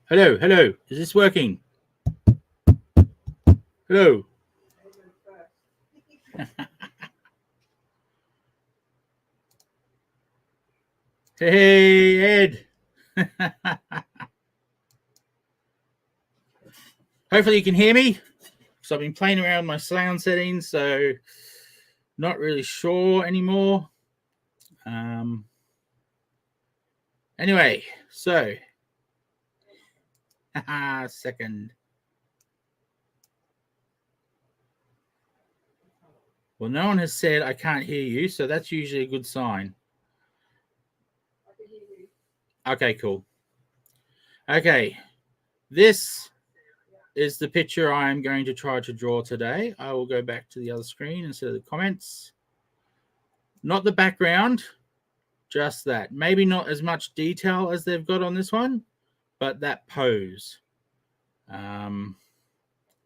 Hello, hello. Is this working? Hello. Hey, Ed. Hopefully you can hear me. So I've been playing around with my sound settings, so not really sure anymore. Anyway, so second. Well, no one has said I can't hear you, so that's usually a good sign. Okay, cool. Okay, this is the picture I am going to try to draw today. I will go back to the other screen instead of the comments. Not the background, just that. Maybe not as much detail as they've got on this one, but that pose.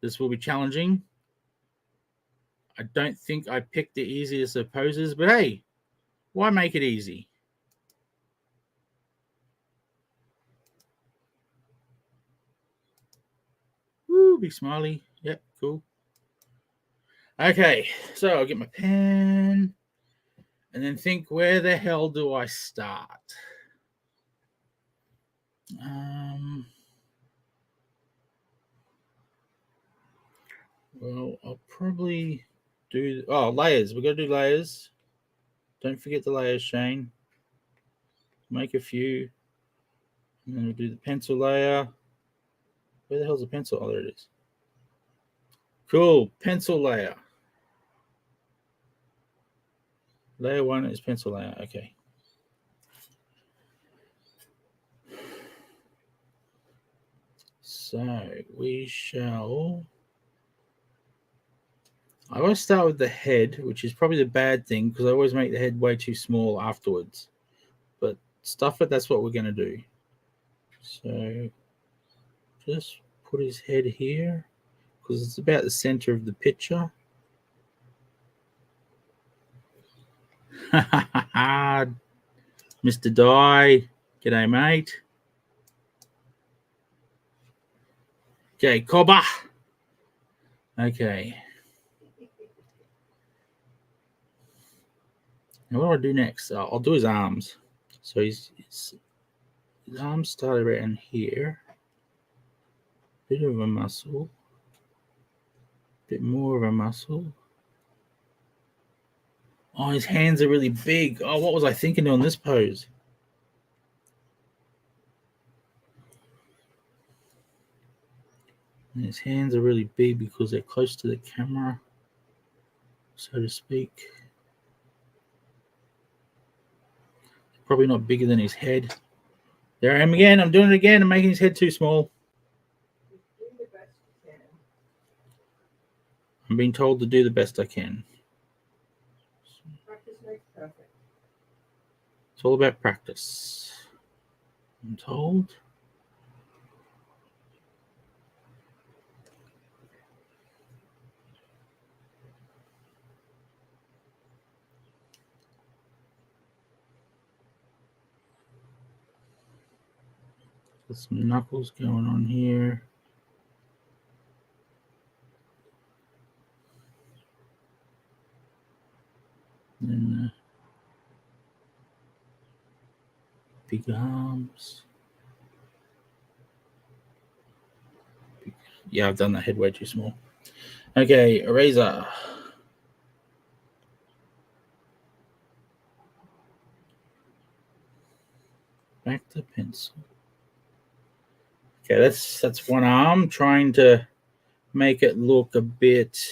This will be challenging. I don't think I picked the easiest of poses, but hey, why make it easy? Woo, big smiley. Yep, cool. Okay, so I'll get my pen and then think, where the hell do I start? Well, I'll probably do layers. We're gonna do layers. Don't forget the layers, Shane. Make a few. And then we'll do the pencil layer. Where the hell's the pencil? Oh, there it is. Cool, pencil layer. Layer 1 is pencil layer. Okay. So we shall. I always start with the head, which is probably the bad thing because I always make the head way too small afterwards. But stuff it, that's what we're going to do. So just put his head here because it's about the center of the picture. Mr. Die. G'day, mate. Okay, Cobber. Okay. Now what do I do next? I'll do his arms. So his arms start around here. Bit of a muscle. Bit more of a muscle. Oh, his hands are really big. Oh, what was I thinking on this pose? And his hands are really big because they're close to the camera, so to speak. Probably not bigger than his head. There I am again. I'm doing it again. I'm making his head too small. I'm being told to do the best I can. Practice makes perfect. It's all about practice, I'm told. There's some knuckles going on here. And then big arms. Yeah, I've done that head way too small. Okay, eraser. Back to pencil. Okay, that's one arm, trying to make it look a bit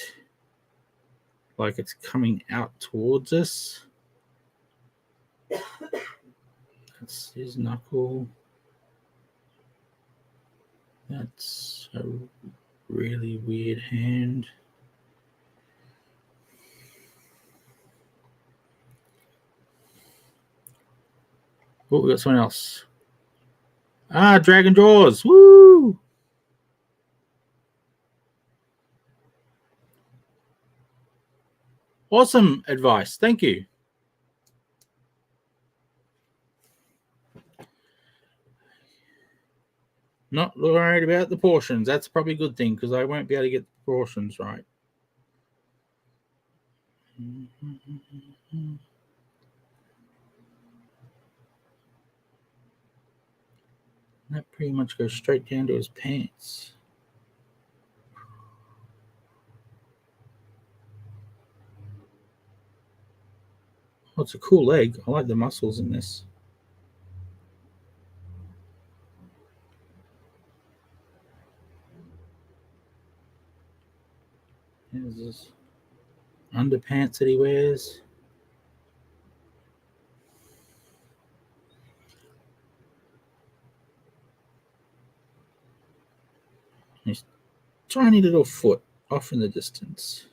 like it's coming out towards us. That's his knuckle. That's a really weird hand. Oh, we got someone else. Dragon Jaws. Woo! Awesome advice. Thank you. Not worried about the portions. That's probably a good thing because I won't be able to get the portions right. That pretty much goes straight down to his pants. Oh, it's a cool leg. I like the muscles in this. There's his underpants that he wears. His tiny little foot off in the distance.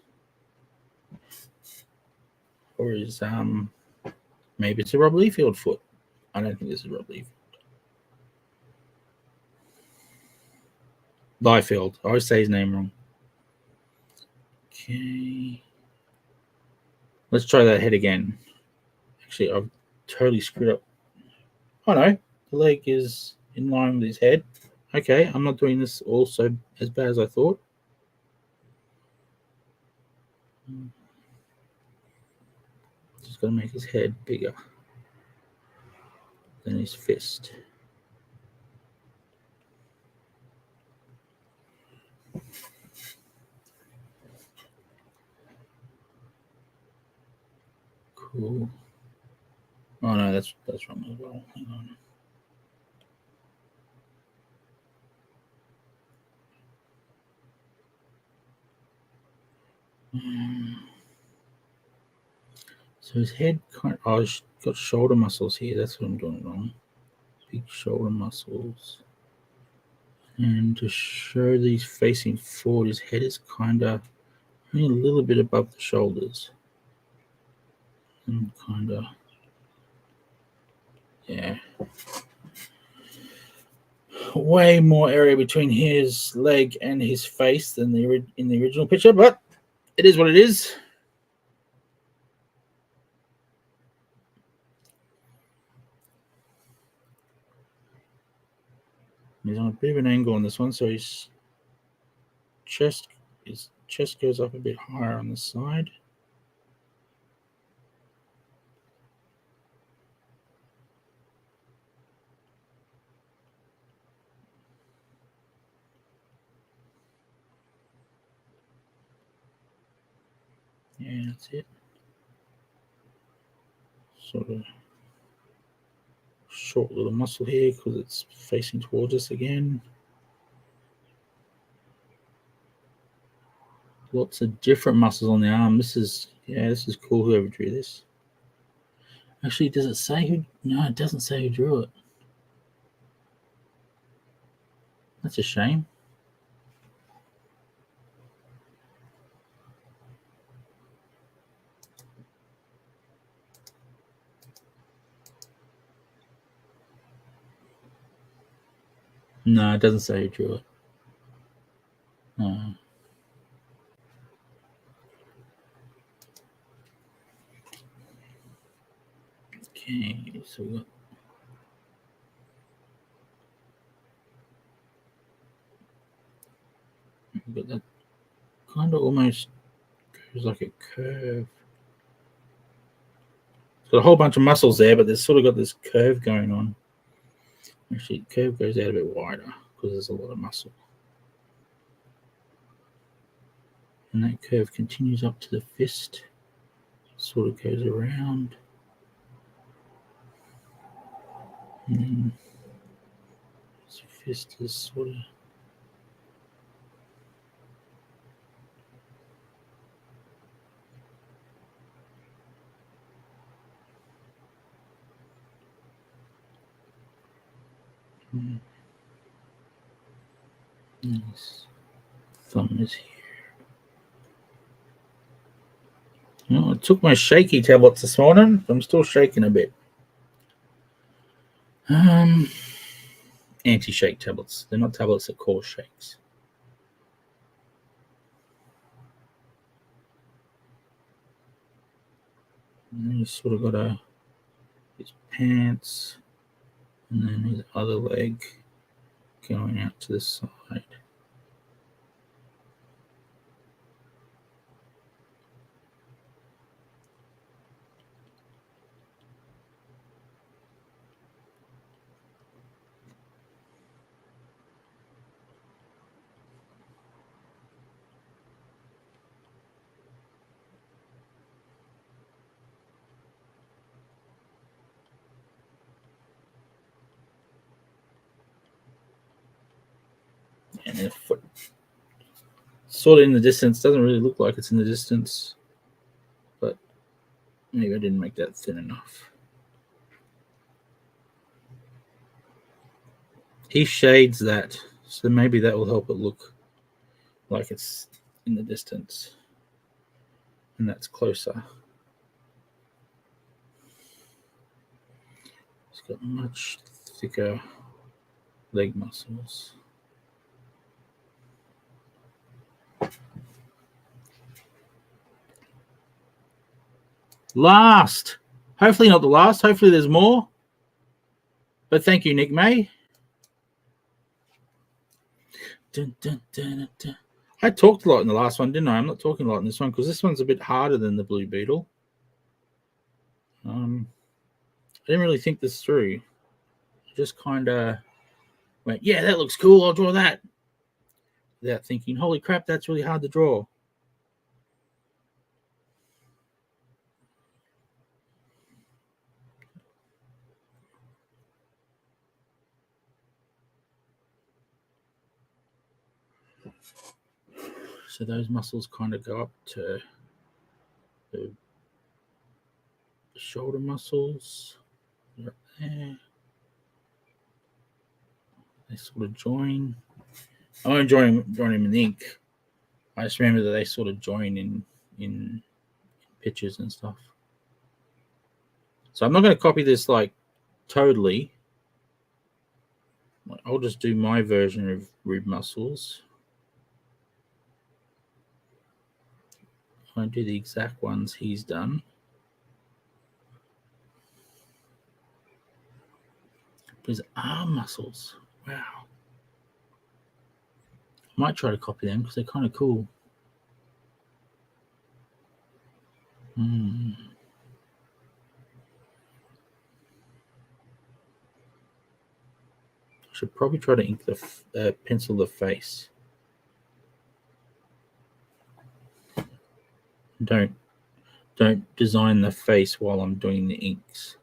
Or his maybe it's a Rob Liefeld foot. I don't think this is Rob Liefeld. Liefeld. I always say his name wrong. Okay. Let's try that head again. Actually, I've totally screwed up. Oh no, the leg is in line with his head. Okay, I'm not doing this also as bad as I thought. Just got to make his head bigger than his fist. Cool. Oh no, that's wrong as well. Hang on. So his head he's got shoulder muscles here. That's what I'm doing wrong. Big shoulder muscles. And to show that he's facing forward, his head is kind of only a little bit above the shoulders. And kind of, yeah. Way more area between his leg and his face than in the original picture, but it is what it is. He's on a bit of an angle on this one, so his chest goes up a bit higher on the side. Yeah, that's it. Sort of short little muscle here because it's facing towards us again. Lots of different muscles on the arm. This is cool. Whoever drew this. Actually, does it say who? No, it doesn't say who drew it. That's a shame. No, it doesn't say who drew it. No. Okay, so we've got that kind of almost goes like a curve. It's got a whole bunch of muscles there, but there's sort of got this curve going on. Actually, the curve goes out a bit wider because there's a lot of muscle. And that curve continues up to the fist, sort of goes around. And then his fist is sort of. Nice. Thumb is here. I took my shaky tablets this morning. I'm still shaking a bit. Anti-shake tablets. They're not tablets that cause shakes. And then he's sort of got his pants, and then his other leg. going out to the side. And the foot sort of in the distance. Doesn't really look like it's in the distance, but maybe I didn't make that thin enough. He shades that, so maybe that will help it look like it's in the distance, and that's closer. It's got much thicker leg muscles. Last. Hopefully not the last. Hopefully there's more. But thank you, Nick May. Dun, dun, dun, dun. I talked a lot in the last one, didn't I? I'm not talking a lot in this one because this one's a bit harder than the Blue Beetle. I didn't really think this through. I just kind of went, yeah, that looks cool. I'll draw that. Without thinking, holy crap, that's really hard to draw. So those muscles kind of go up to the shoulder muscles. Right there. They sort of join. I won't join him in the ink. I just remember that they sort of join in pictures and stuff. So I'm not going to copy this like totally. I'll just do my version of rib muscles. I won't do the exact ones he's done. His arm muscles. Wow. I might try to copy them because they're kind of cool. Should probably try to ink the pencil the face. Don't design the face while I'm doing the inks.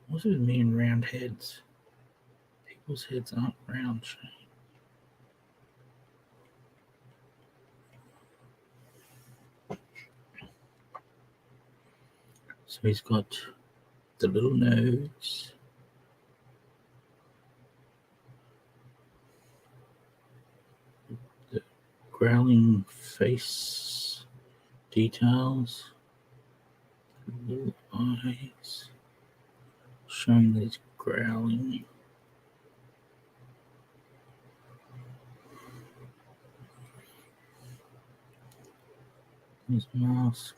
What's it with me and round heads? People's heads aren't round, Shane. So he's got the little nose. The growling face details. Little eyes. Showing that he's growling. His mask.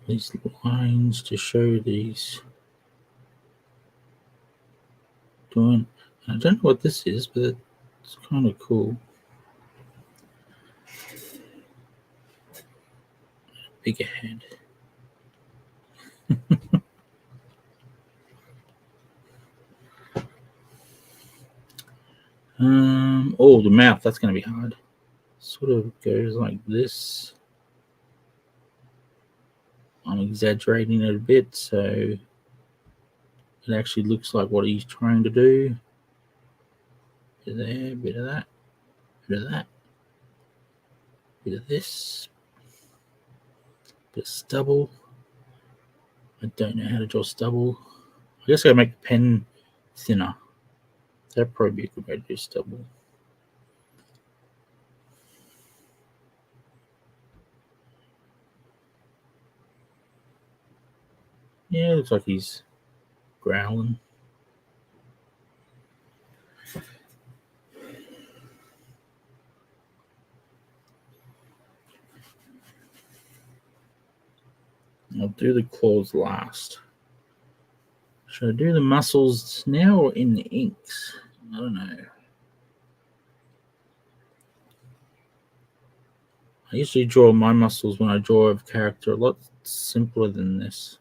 These lines to show these doing. I don't know what this is, but it's kind of cool. Bigger head. Oh, the mouth. That's going to be hard. Sort of goes like this. I'm exaggerating it a bit, so it actually looks like what he's trying to do. Bit of there, bit of that, bit of that, bit of this, bit of stubble. I don't know how to draw stubble. I guess I gotta make the pen thinner. That'd probably be a good way to do stubble. Yeah, looks like he's growling. I'll do the claws last. Should I do the muscles now or in the inks? I don't know. I usually draw my muscles when I draw a character a lot simpler than this.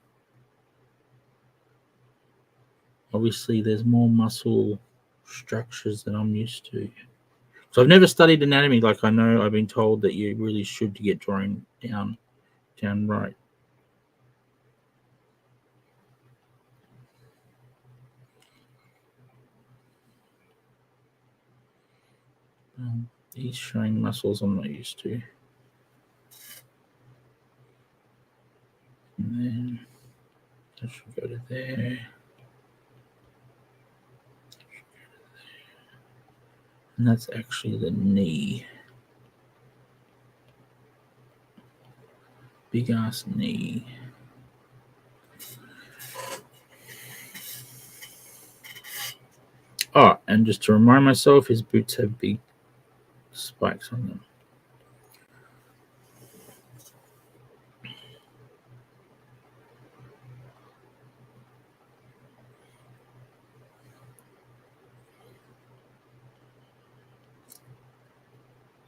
Obviously, there's more muscle structures than I'm used to. So I've never studied anatomy. Like I know I've been told that you really should get drawing down right. These showing muscles I'm not used to. And then that should go to there. And that's actually the knee. Big ass knee. Oh, and just to remind myself, his boots have big spikes on them.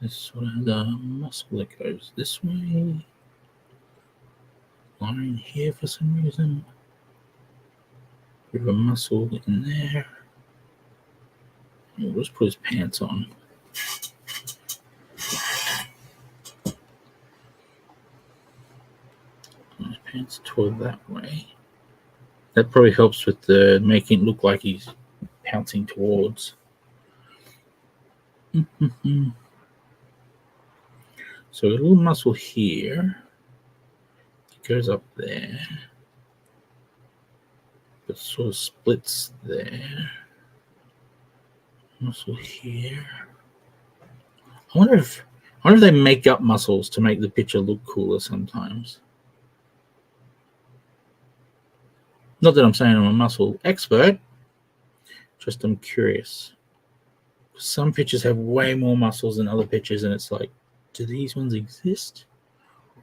This sort of the muscle that goes this way. Line here for some reason. We have a muscle in there. We'll just put his pants on. His pants toward that way. That probably helps with the making it look like he's pouncing towards. So a little muscle here. It goes up there. But sort of splits there. Muscle here. I wonder if they make up muscles to make the picture look cooler sometimes. Not that I'm saying I'm a muscle expert, just I'm curious. Some pictures have way more muscles than other pictures, and it's like, do these ones exist?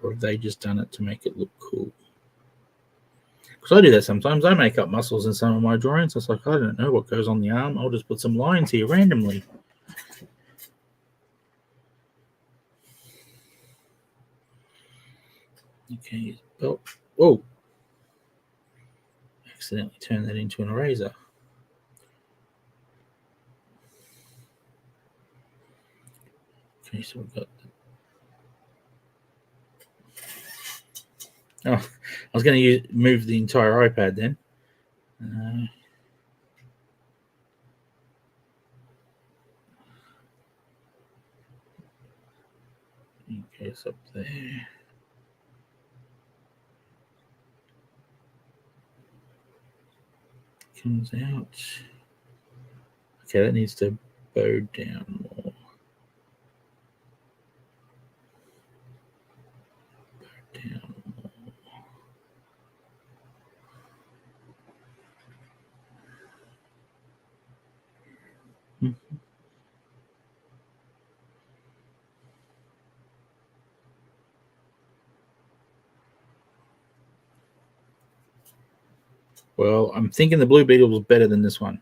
Or have they just done it to make it look cool? Because I do that sometimes. I make up muscles in some of my drawings. It's like, I don't know what goes on the arm. I'll just put some lines here randomly. Okay, belt. Whoa. Accidentally turned that into an eraser. Okay, so we've got. Oh, I was going to move the entire iPad then. Okay, it's up there. Comes out. Okay, that needs to bow down more. Bow down more. Well, I'm thinking the Blue Beetle was better than this one.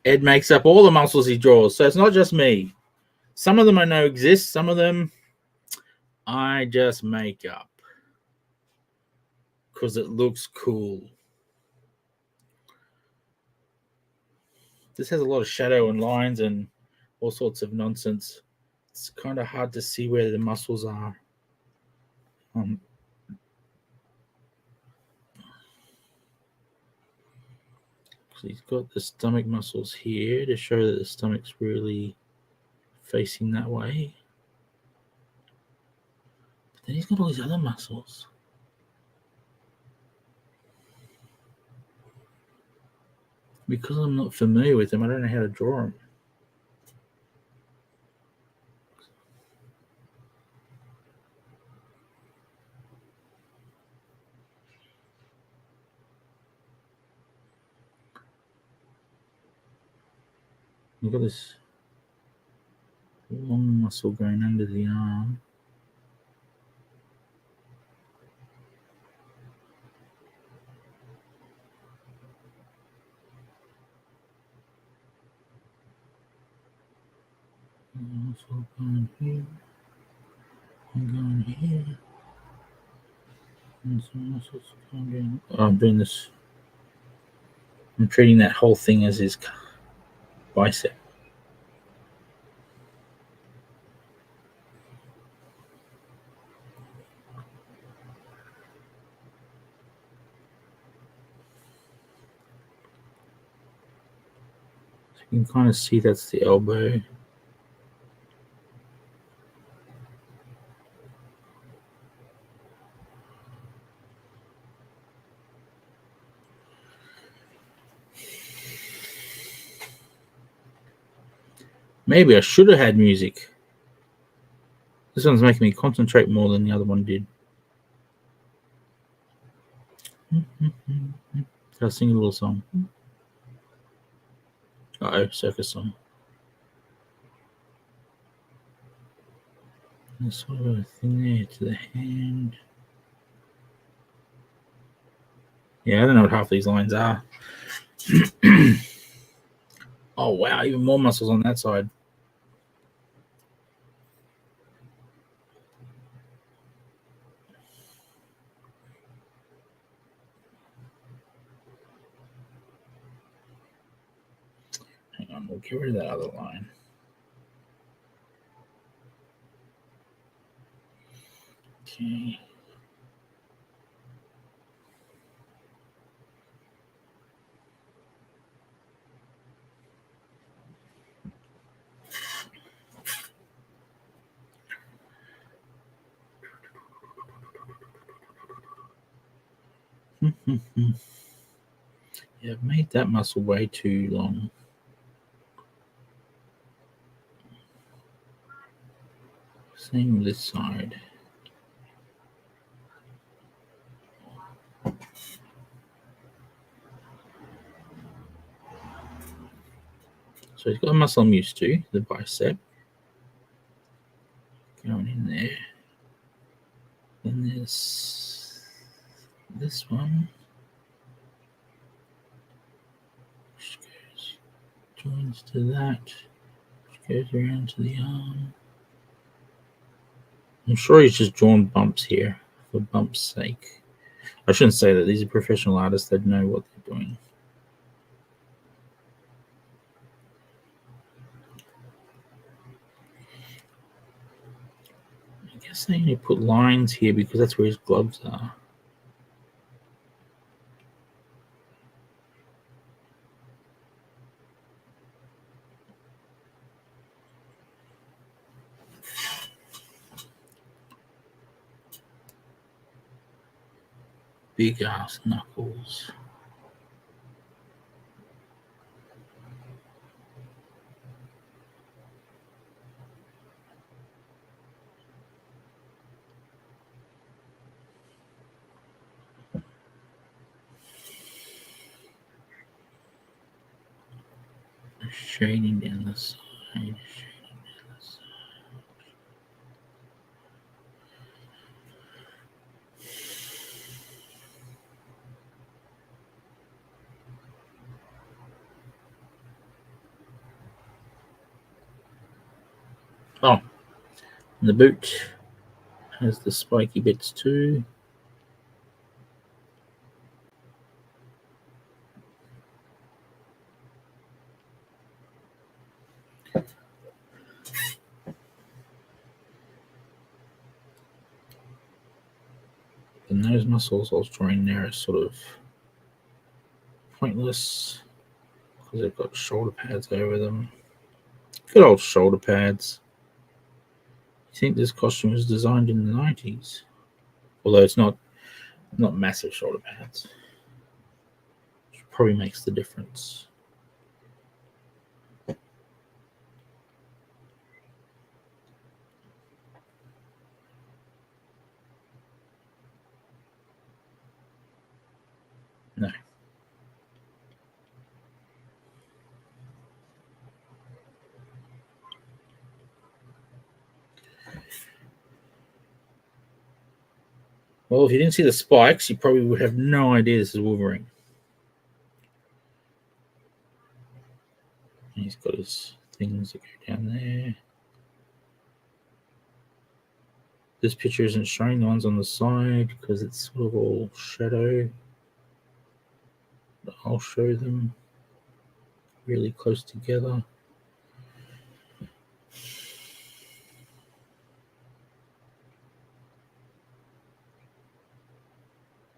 Ed makes up all the muscles he draws, so it's not just me. Some of them I know exist, some of them I just make up because it looks cool. This has a lot of shadow and lines and all sorts of nonsense. It's kind of hard to see where the muscles are. So he's got the stomach muscles here to show that the stomach's really facing that way. But then he's got all these other muscles. Because I'm not familiar with them, I don't know how to draw them. You've got this long muscle going under the arm. Muscle going here. And going here. And some muscles going down. Oh, I'm doing this. I'm treating that whole thing as his bicep. So you can kind of see that's the elbow. Maybe I should have had music. This one's making me concentrate more than the other one did. I'll sing a little song. Uh-oh, circus song. There's sort of a thing there to the hand. Yeah, I don't know what half these lines are. Oh, wow, even more muscles on that side. Hang on, we'll get rid of that other line. Okay. Yeah, I've made that muscle way too long. Same this side. So he's got a muscle I'm used to, the bicep. Going in there. Then there's this one. Which goes, joins to that. Which goes around to the arm. I'm sure he's just drawn bumps here for bumps' sake. I shouldn't say that. These are professional artists that know what they're doing. I guess they only put lines here because that's where his gloves are. Big ass knuckles. Shading down the side. Shading down the side. Oh, and the boot has the spiky bits too. The nose muscles I was drawing there are sort of pointless because they've got shoulder pads over them. Good old shoulder pads. I think this costume was designed in the 90s, although it's not massive shoulder pads, which probably makes the difference. No. Well, if you didn't see the spikes, you probably would have no idea this is Wolverine. And he's got his things that go down there. This picture isn't showing the ones on the side because it's sort of all shadow. But I'll show them really close together.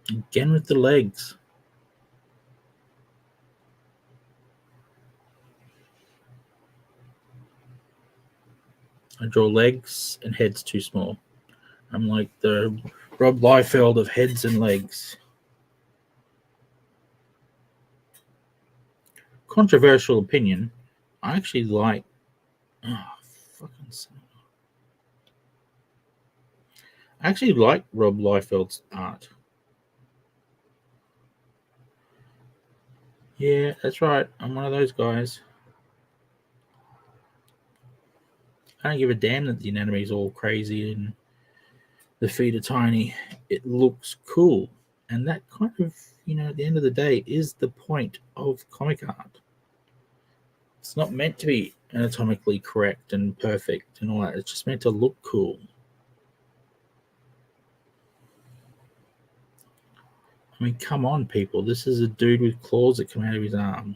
Again with the legs. I draw legs and heads too small. I'm like the Rob Liefeld of heads and legs. Controversial opinion. I actually like. Oh, fucking son. I actually like Rob Liefeld's art. Yeah, that's right. I'm one of those guys. I don't give a damn that the anatomy is all crazy and the feet are tiny. It looks cool. And that kind of, at the end of the day, is the point of comic art. It's not meant to be anatomically correct and perfect and all that. It's just meant to look cool. I mean, come on, people. This is a dude with claws that come out of his arm.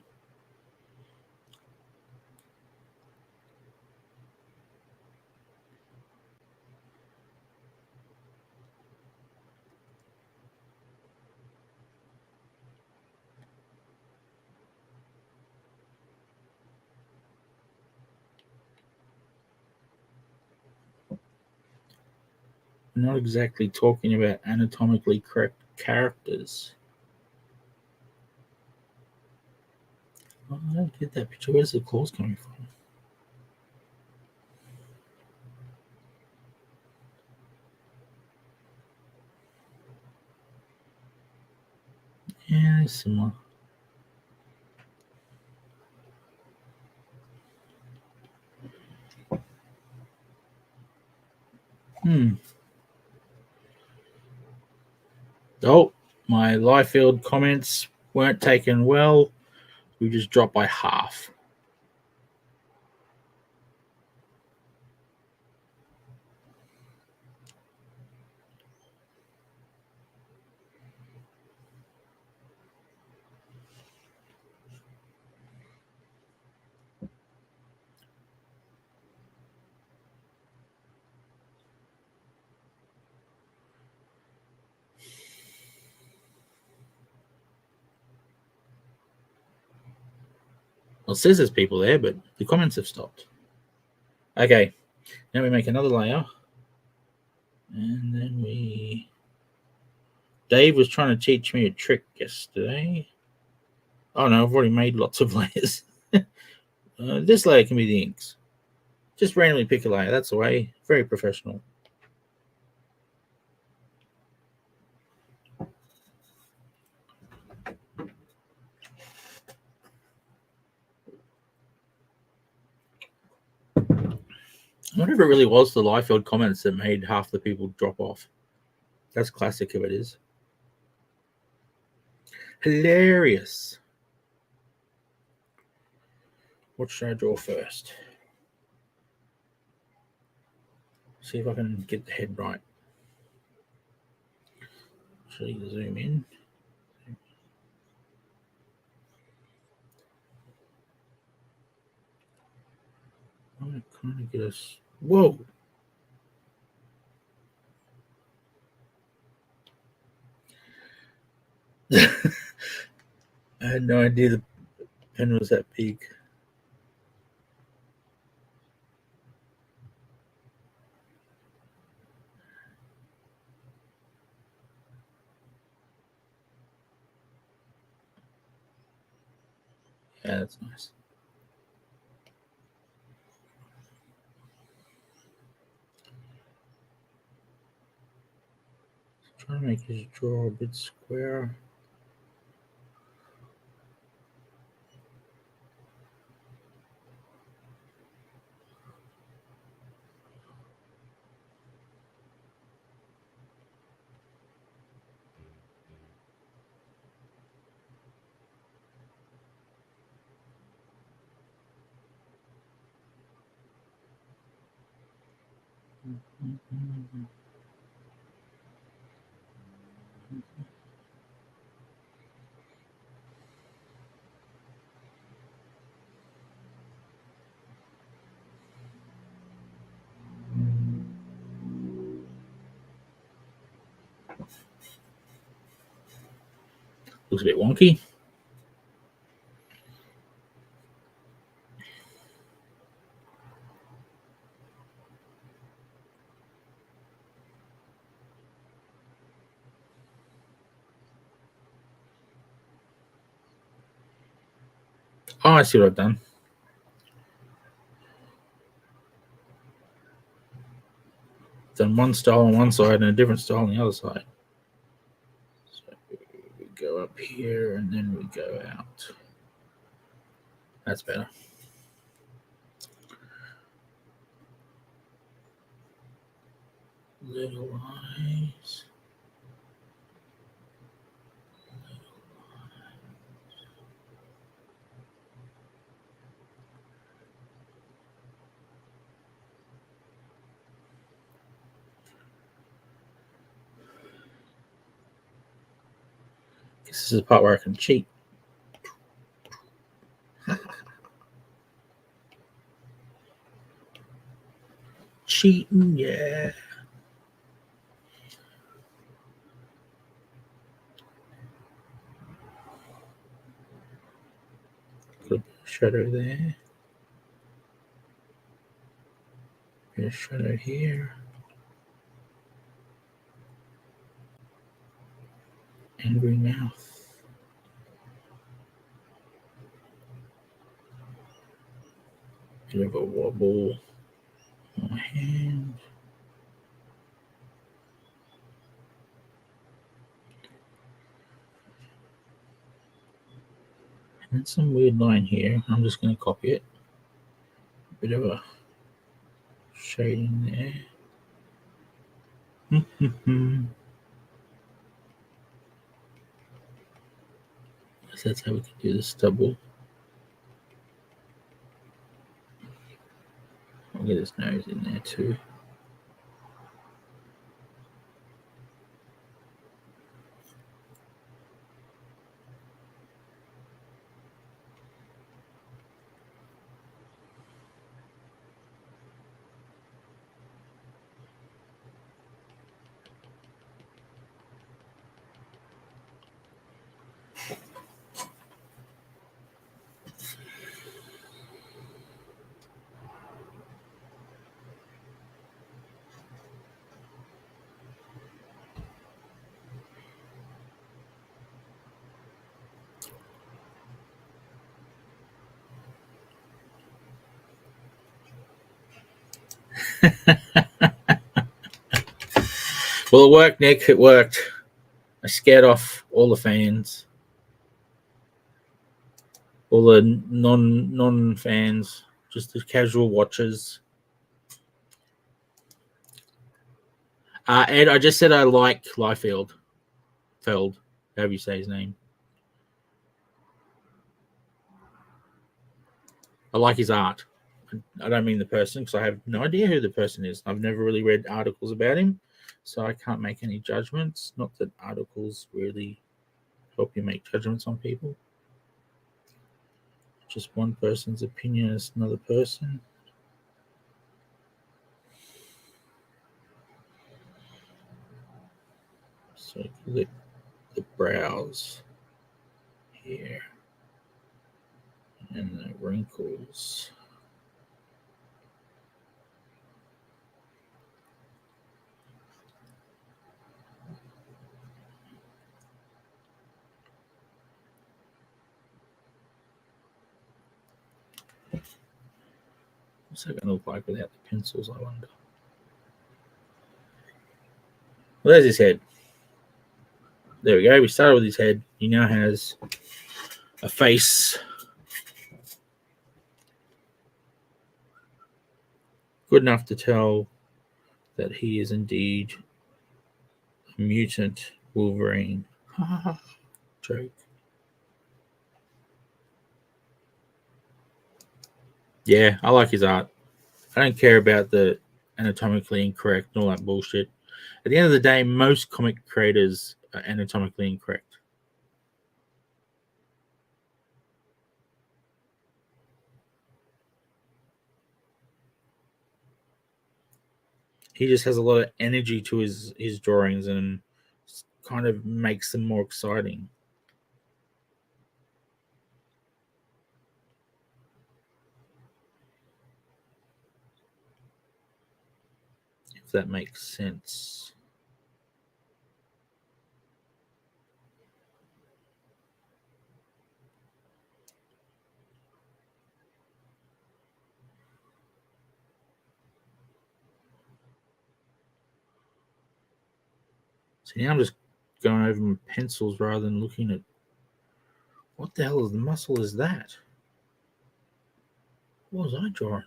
We're not exactly talking about anatomically correct characters. Oh, I don't get that picture. Where's the claws coming from? Yeah, it's similar. Oh, my Liefeld comments weren't taken well. We just dropped by half. Well, it says there's people there, but the comments have stopped. Okay, now we make another layer. And then Dave was trying to teach me a trick yesterday. Oh no, I've already made lots of layers. This layer can be the inks. Just randomly pick a layer. That's the way. Very professional. I wonder if it really was the Liefeld comments that made half the people drop off. That's classic if it is. Hilarious. What should I draw first? See if I can get the head right. Actually, zoom in. I'm kind of get us. Whoa! I had no idea the pen was that big. Yeah, that's nice. Trying to make his draw a bit square. Looks a bit wonky. Oh, I see what I've done. Done one style on one side and a different style on the other side. So we go up here and then we go out. That's better. Little eyes. This is the part where I can cheat. Cheating, yeah. Put a bit of shadow there. Bit of shadow here. Angry mouth. Bit of a wobble on my hand. And some weird line here. I'm just going to copy it. A bit of a shading there. So that's how we can do the stubble. I'll get his nose in there too. Well, it worked, Nick. It worked. I scared off all the fans, all the non fans, just the casual watchers. Ed, I just said I like Liefeld. Feld, however you say his name. I like his art. I don't mean the person because I have no idea who the person is. I've never really read articles about him, so I can't make any judgments. Not that articles really help you make judgments on people. Just one person's opinion is another person. So click the brows here and the wrinkles. What's that going to look like without the pencils, I wonder? Well, there's his head. There we go. We started with his head. He now has a face. Good enough to tell that he is indeed a mutant Wolverine. Joke. Yeah, I like his art. I don't care about the anatomically incorrect and all that bullshit. At the end of the day, most comic creators are anatomically incorrect. He just has a lot of energy to his drawings and kind of makes them more exciting. If that makes sense. So now I'm just going over my pencils rather than looking at what the hell is the muscle is that? What was I drawing?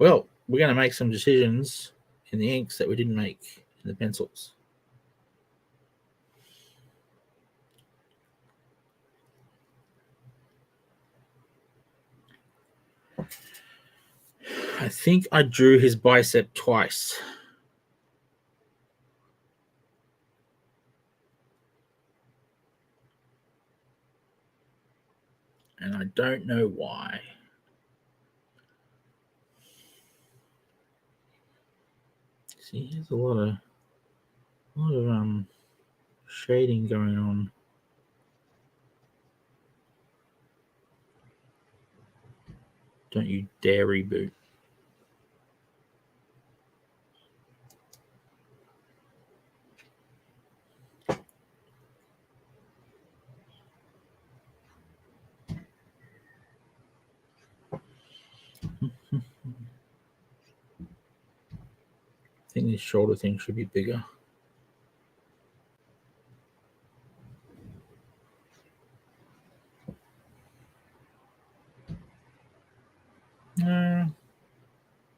Well, we're going to make some decisions in the inks that we didn't make in the pencils. I think I drew his bicep twice. And I don't know why. See, there's a lot of shading going on. Don't you dare reboot. I think this shoulder thing should be bigger.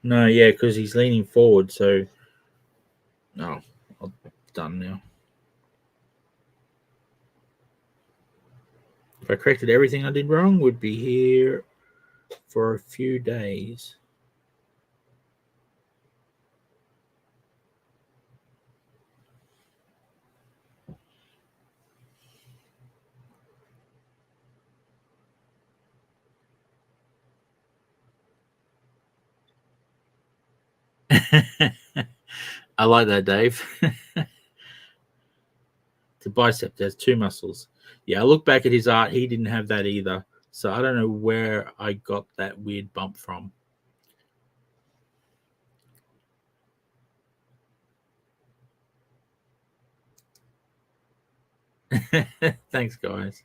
No, yeah, because he's leaning forward, so no, I'm done now. If I corrected everything I did wrong, would be here for a few days. I like that, Dave. The bicep, there's two muscles. Yeah, I look back at his art, he didn't have that either. So I don't know where I got that weird bump from. Thanks, guys.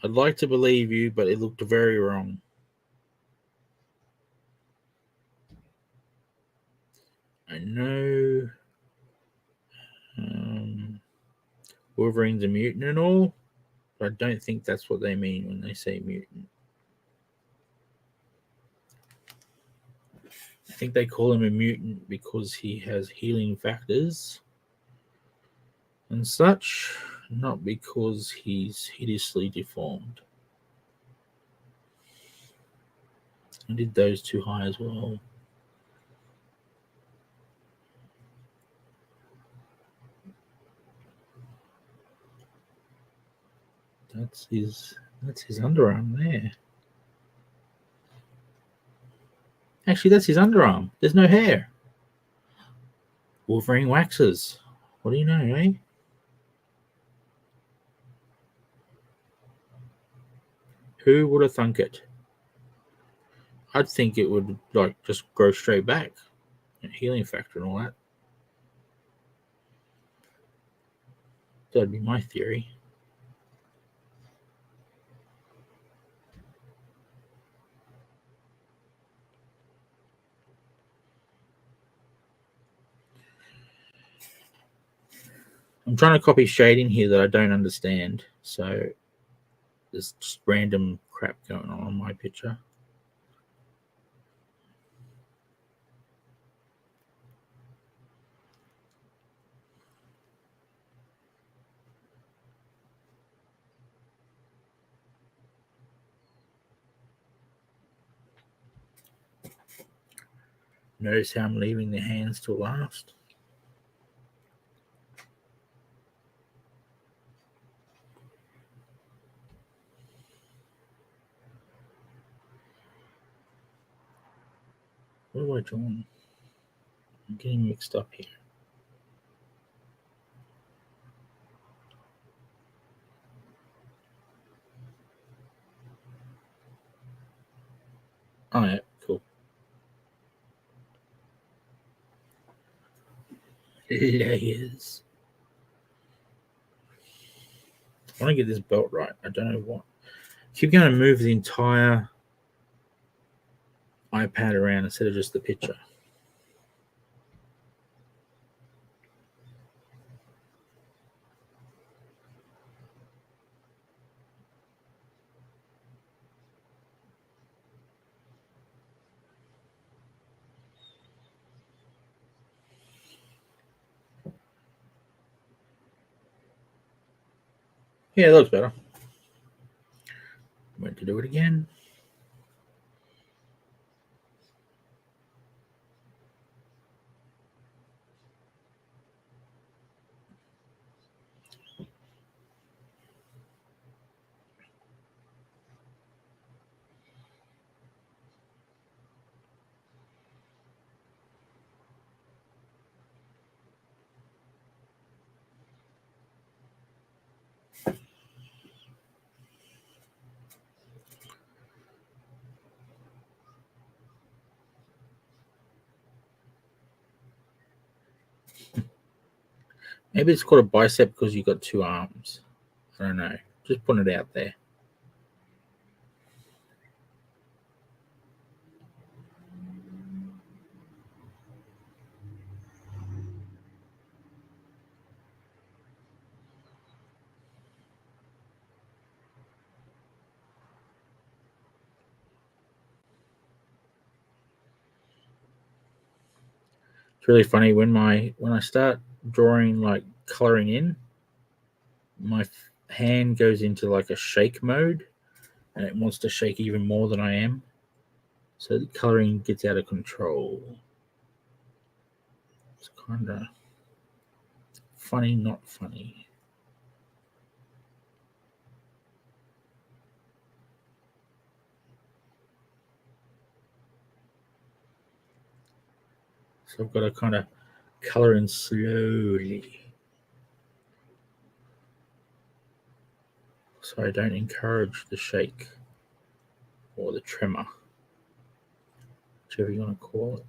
I'd like to believe you, but it looked very wrong. I know Wolverine's a mutant and all, but I don't think that's what they mean when they say mutant. I think they call him a mutant because he has healing factors and such, not because he's hideously deformed. I did those too high as well. That's his underarm there. Actually, that's his underarm. There's no hair. Wolverine waxes. What do you know, eh? Who would have thunk it? I'd think it would like just grow straight back. Healing factor and all that. That'd be my theory. I'm trying to copy shading here that I don't understand. So there's just random crap going on my picture. Notice how I'm leaving the hands till last. What do I draw? I'm getting mixed up here. Oh, yeah, cool. Layers. I want to get this belt right. I don't know what. Keep going to move the entire iPad around instead of just the picture. Yeah, it looks better. I'm going to do it again. Maybe it's called a bicep because you got two arms. I don't know. Just putting it out there. It's really funny when I start drawing, like coloring in, my hand goes into like a shake mode, and it wants to shake even more than I am. So the coloring gets out of control. It's kind of funny, not funny. So I've got to kind of color in slowly, so I don't encourage the shake or the tremor, whichever you want to call it.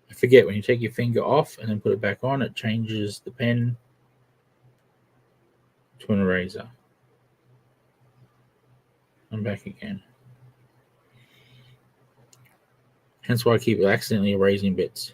I forget, when you take your finger off and then put it back on, it changes the pen to an eraser. I'm back again. Hence why I keep accidentally erasing bits.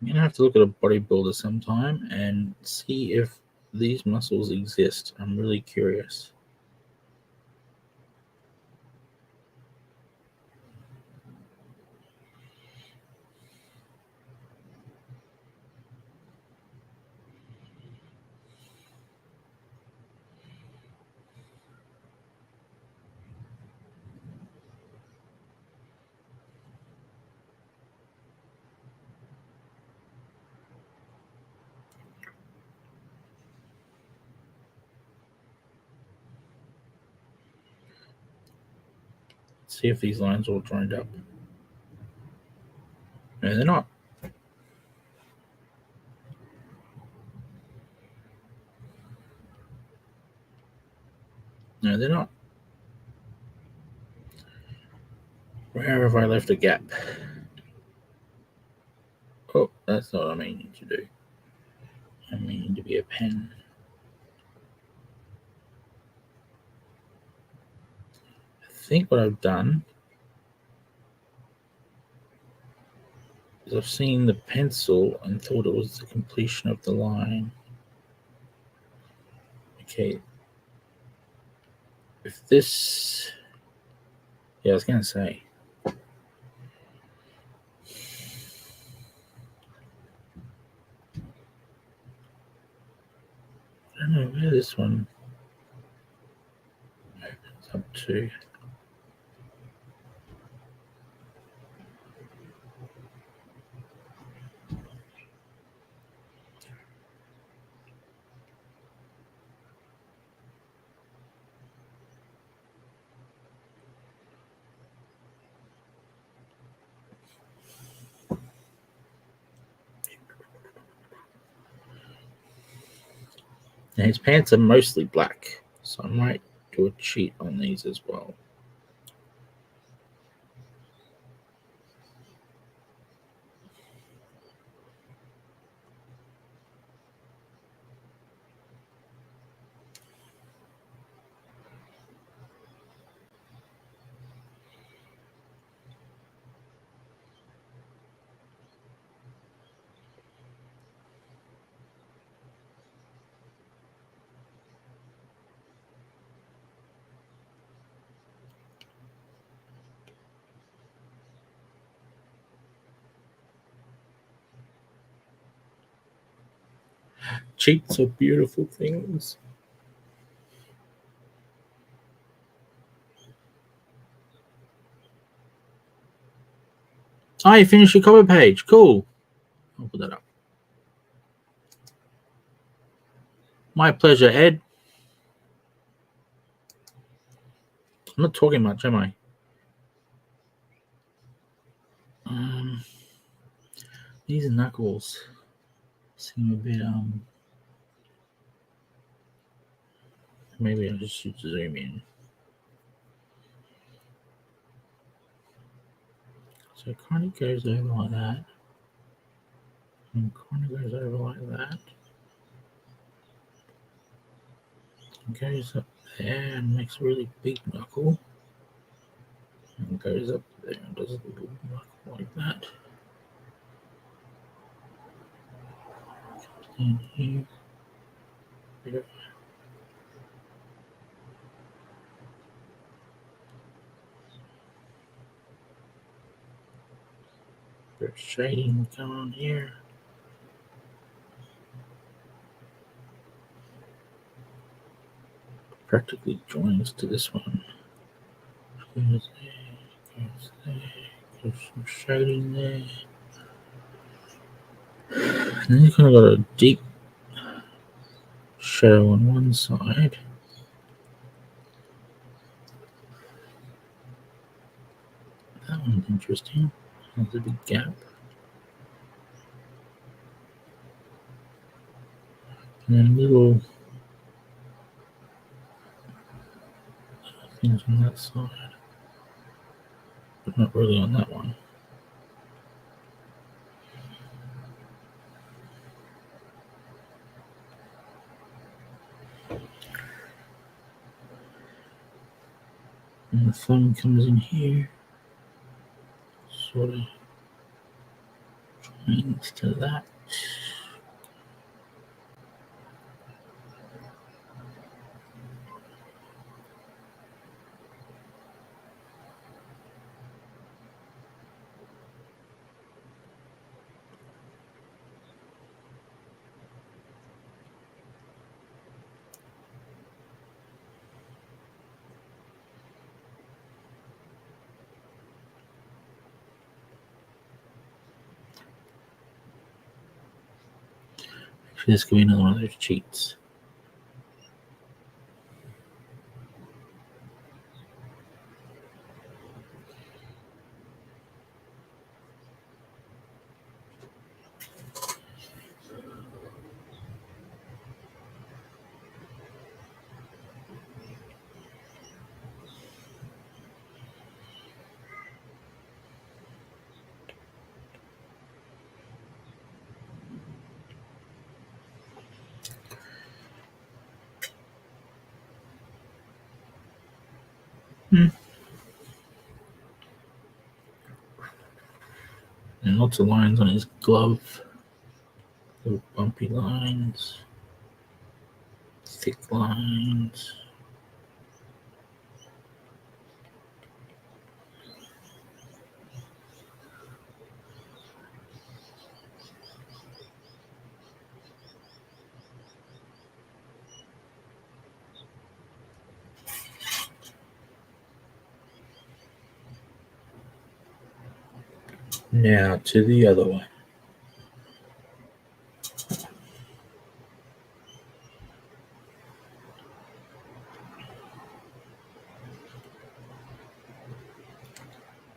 I'm going to have to look at a bodybuilder sometime and see if these muscles exist. I'm really curious. See if these lines all joined up. No, they're not. No, they're not. Where have I left a gap? Oh, that's not what I mean to do. I mean to be a pen. I think what I've done is I've seen the pencil and thought it was the completion of the line. Okay. If this... Yeah, I was going to say. I don't know where this one opens up to. Now his pants are mostly black, so I might do a cheat on these as well. Cheats are beautiful things. Oh, you finished your cover page. Cool. I'll put that up. My pleasure, Ed. I'm not talking much, am I? These knuckles seem a bit maybe I just should zoom in. So it kind of goes over like that. And kind of goes over like that. And goes up there and makes a really big knuckle. And goes up there and does a little knuckle like that. In here. Bit of shading going on here. Practically joins to this one. Goes there, goes there, goes some shading there. And then you kind of got a deep shadow on one side. That one's interesting. There's a big gap. And then little things on that side. But not really on that one. And the thumb comes in here. Sort of means to that. Actually, this could be another one of those cheats. And lots of lines on his glove. Little bumpy lines. Thick lines. Now to the other one.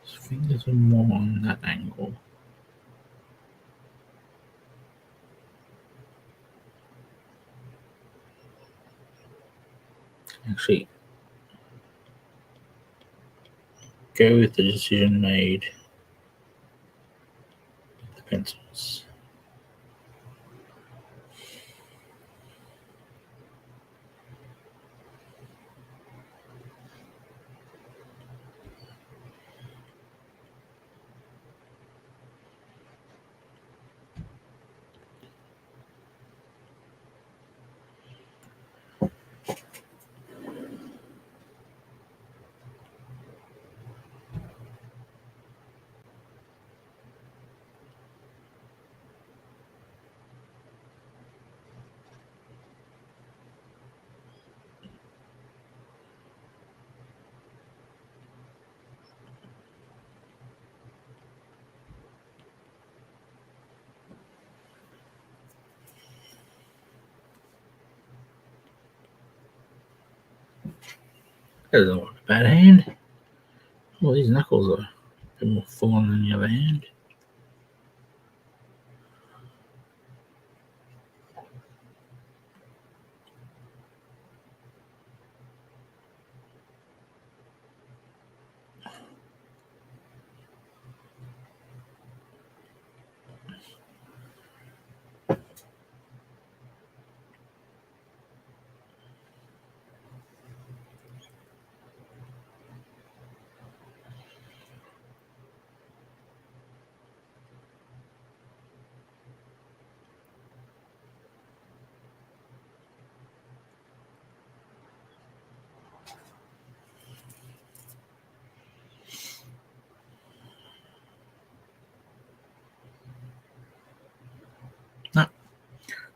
His fingers are more on that angle. Actually, go with the decision made with the pencils. That doesn't look a bad hand. Well, these knuckles are a bit more full on than the other hand.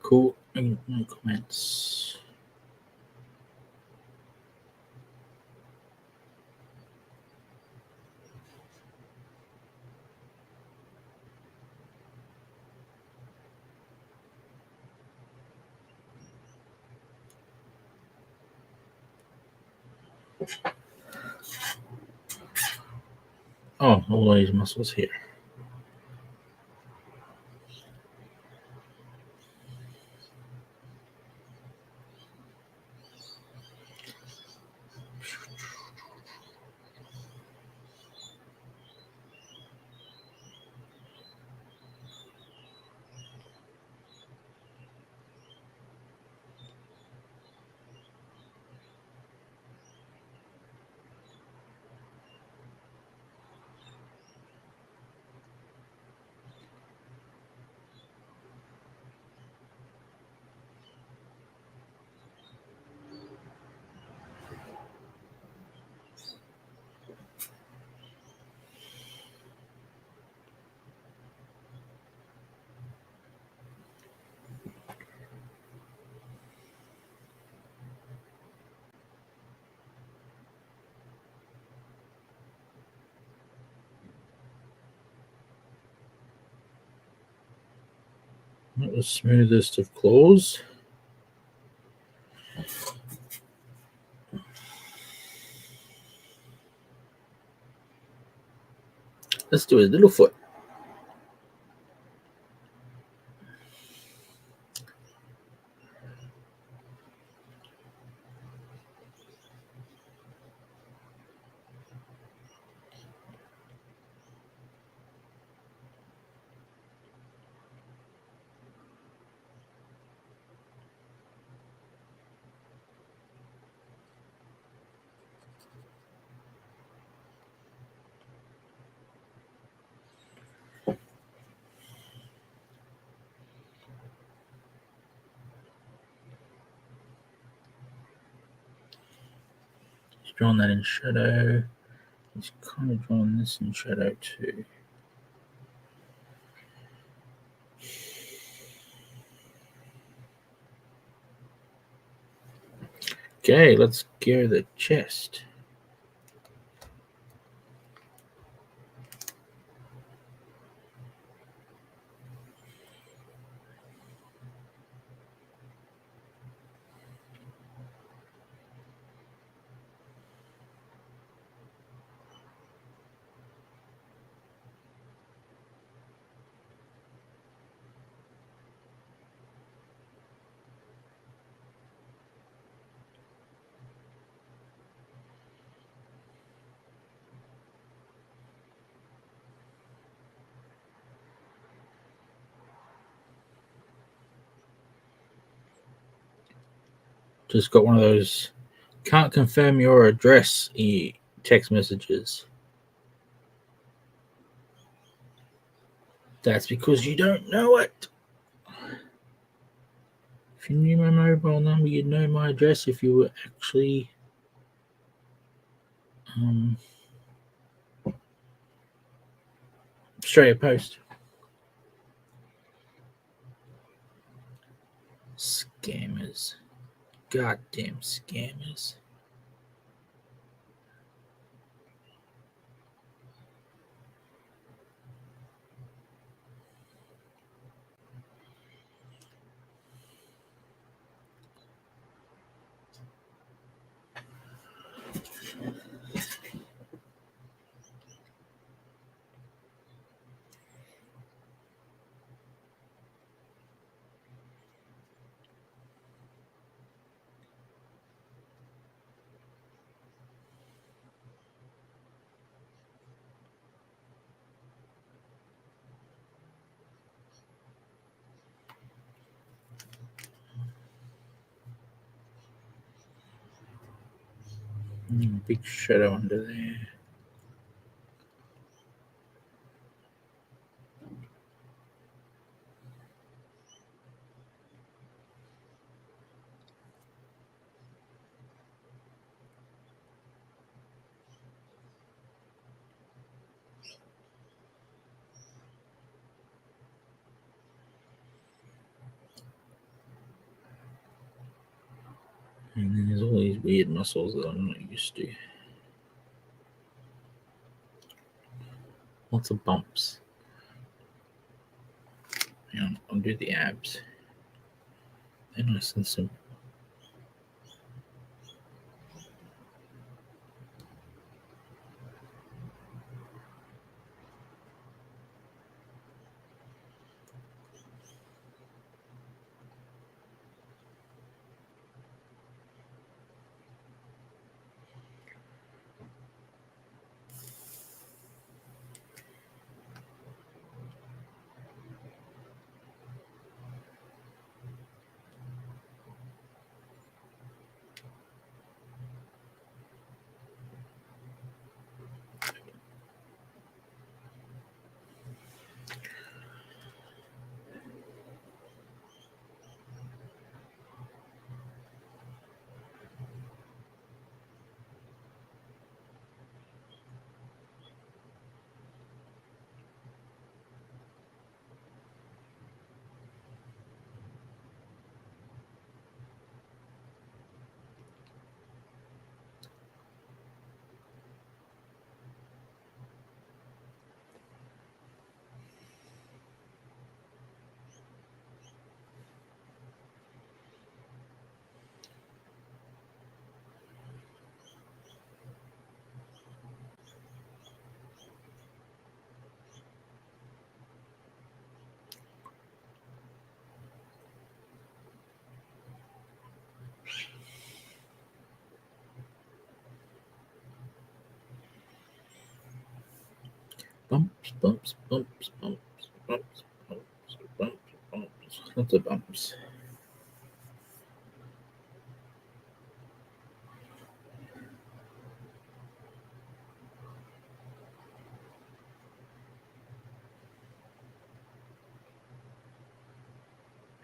Cool. No comments. Oh, all these muscles here. Not the smoothest of claws. Let's do his little foot. He's drawn that in shadow. He's kind of drawn this in shadow too. Okay, let's gear the chest. Just got one of those can't confirm your address text messages. That's because you don't know it. If you knew my mobile number, you'd know my address if you were actually Australia Post. Scammers. Goddamn scammers. Big shadow under there. And then there's all these weird muscles that I'm not used to. Lots of bumps. Hang on, I'll do the abs. They're nice and simple. bumps, bumps, bumps, bumps, bumps, bumps, bumps. Lots of bumps.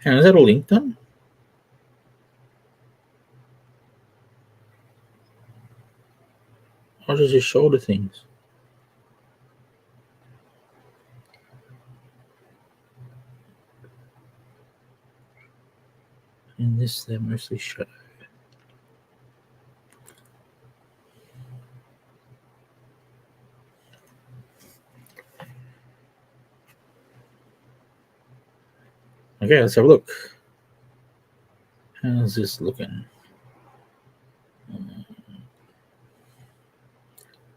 And is that a link done? Or does it shoulder things? In this, they're mostly shadow. Okay, let's have a look. How's this looking?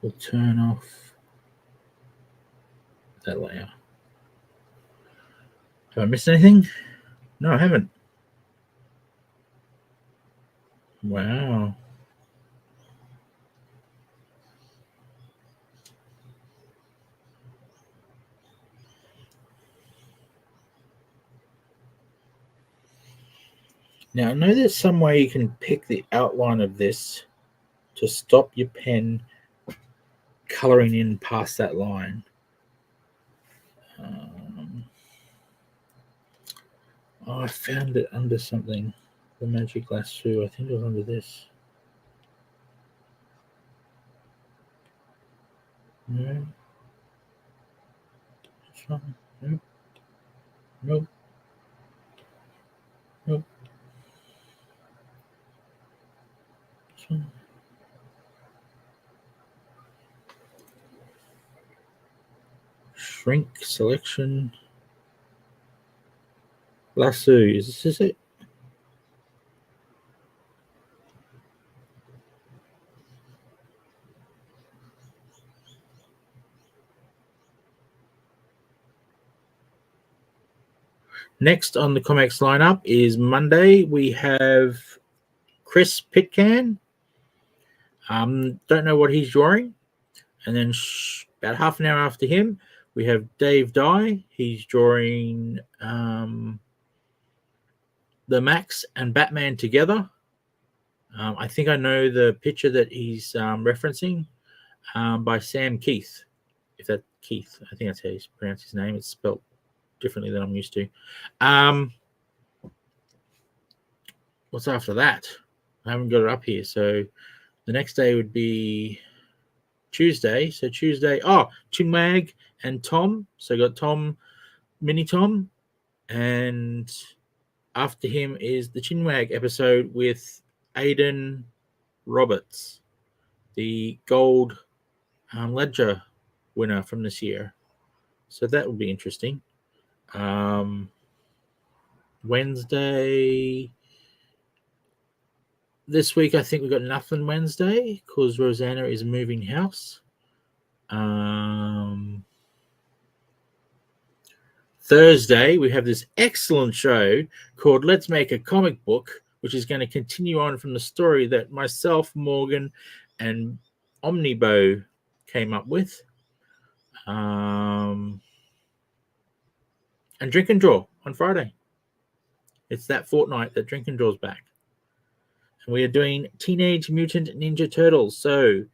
We'll turn off that layer. Have I missed anything? No, I haven't. Wow. Now, I know there's some way you can pick the outline of this to stop your pen coloring in past that line. I found it under something. The magic lasso. I think it was under this. No. This one. Nope. Nope. Nope. This one. Shrink selection. Lasso. Is this it? Next on the comics lineup is Monday. We have Chris Pitcan. Don't know what he's drawing. And then about half an hour after him, we have Dave Dye. He's drawing the Max and Batman together. I think I know the picture that he's referencing by Sam Keith. If that's Keith, I think that's how you pronounce his name. It's spelled differently than I'm used to. What's after that? I haven't got it up here. So the next day would be Tuesday. So Tuesday, Chinwag and Tom. So I got Tom, Mini Tom, and after him is the Chinwag episode with Aidan Roberts, the Gold Ledger winner from this year. So that will be interesting. Wednesday. This week, I think we got nothing Wednesday because Rosanna is moving house. Thursday, we have this excellent show called Let's Make a Comic Book, which is going to continue on from the story that myself, Morgan, and Omnibo came up with. And Drink and Draw on Friday. It's that fortnight that Drink and Draw's back. And we are doing Teenage Mutant Ninja Turtles. So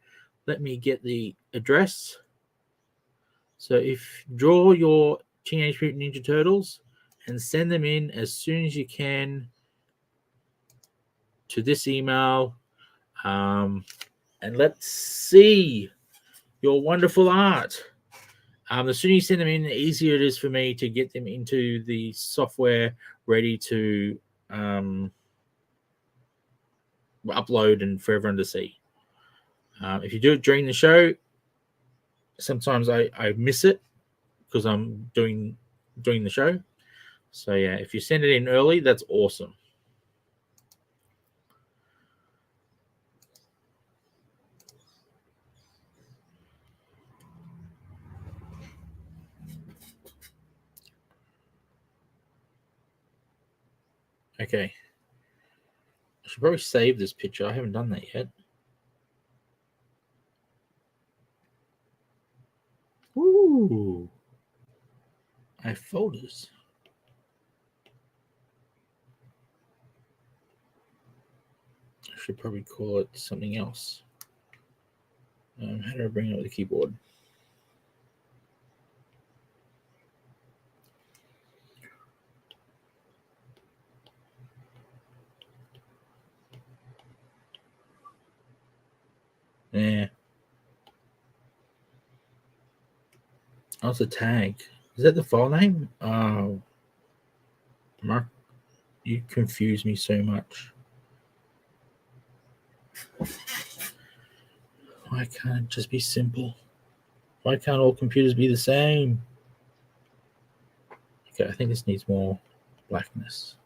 let me get the address. So if draw your Teenage Mutant Ninja Turtles and send them in as soon as you can to this email. And let's see your wonderful art. The sooner you send them in, the easier it is for me to get them into the software ready to upload and for everyone to see. If you do it during the show, sometimes I miss it because I'm doing the show. So yeah, if you send it in early, that's awesome. Okay. I should probably save this picture. I haven't done that yet. Ooh. I have folders. I should probably call it something else. How do I bring it up the keyboard? Yeah. Oh, it's a tag. Is that the file name? Oh, Mark, you confuse me so much. Why can't it just be simple? Why can't all computers be the same? Okay, I think this needs more blackness.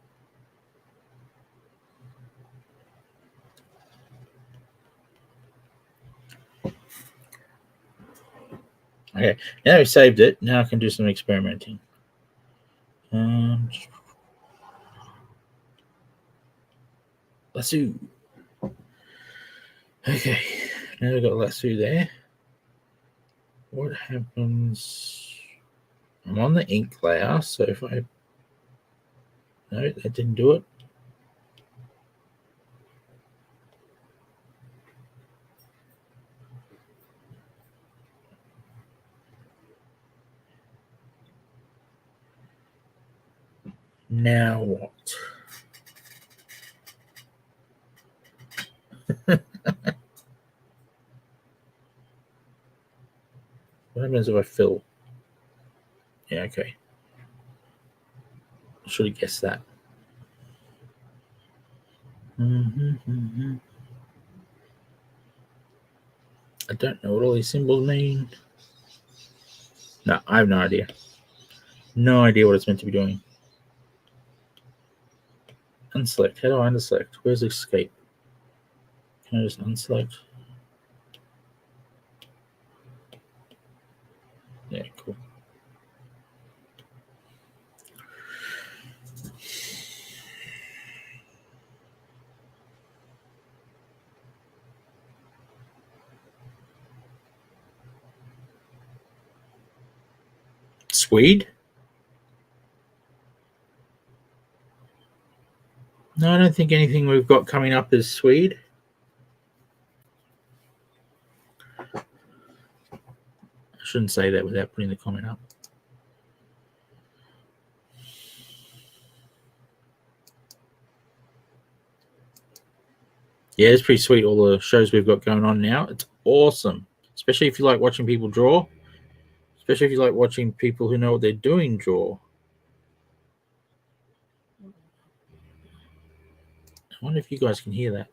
Okay, now we saved it. Now I can do some experimenting. Lasso. Okay, now we've got lasso there. What happens? I'm on the ink layer, so if I... No, that didn't do it. Now what? What happens if I fill? Yeah, okay. I should have guessed that. I don't know what all these symbols mean. No, I have no idea. No idea what it's meant to be doing. Unselect. How do I unselect? Where's escape? Can I just unselect? Yeah, cool. Swede? No, I don't think anything we've got coming up is Swede. I shouldn't say that without putting the comment up. Yeah, it's pretty sweet, all the shows we've got going on now. It's awesome. Especially if you like watching people draw. Especially if you like watching people who know what they're doing draw. I wonder if you guys can hear that.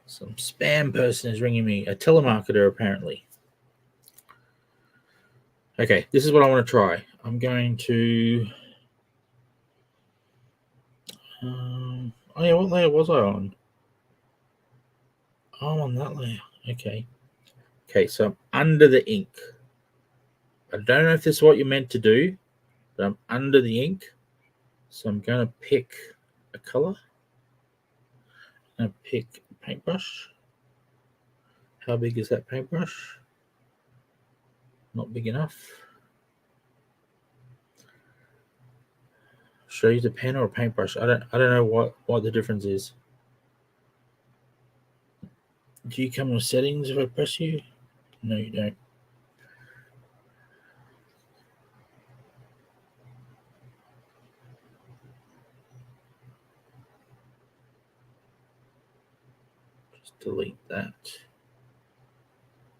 Some spam person is ringing me. A telemarketer, apparently. Okay, this is what I want to try. I'm going to... oh yeah, what layer was I on? Oh, I'm on that layer. Okay. Okay, so I'm under the ink. I don't know if this is what you're meant to do, but I'm under the ink. So I'm going to pick a color. I'm going to pick a paintbrush. How big is that paintbrush? Not big enough. Should I use a pen or a paintbrush? I don't know what the difference is. Do you come with settings if I press you? No, you don't. Just delete that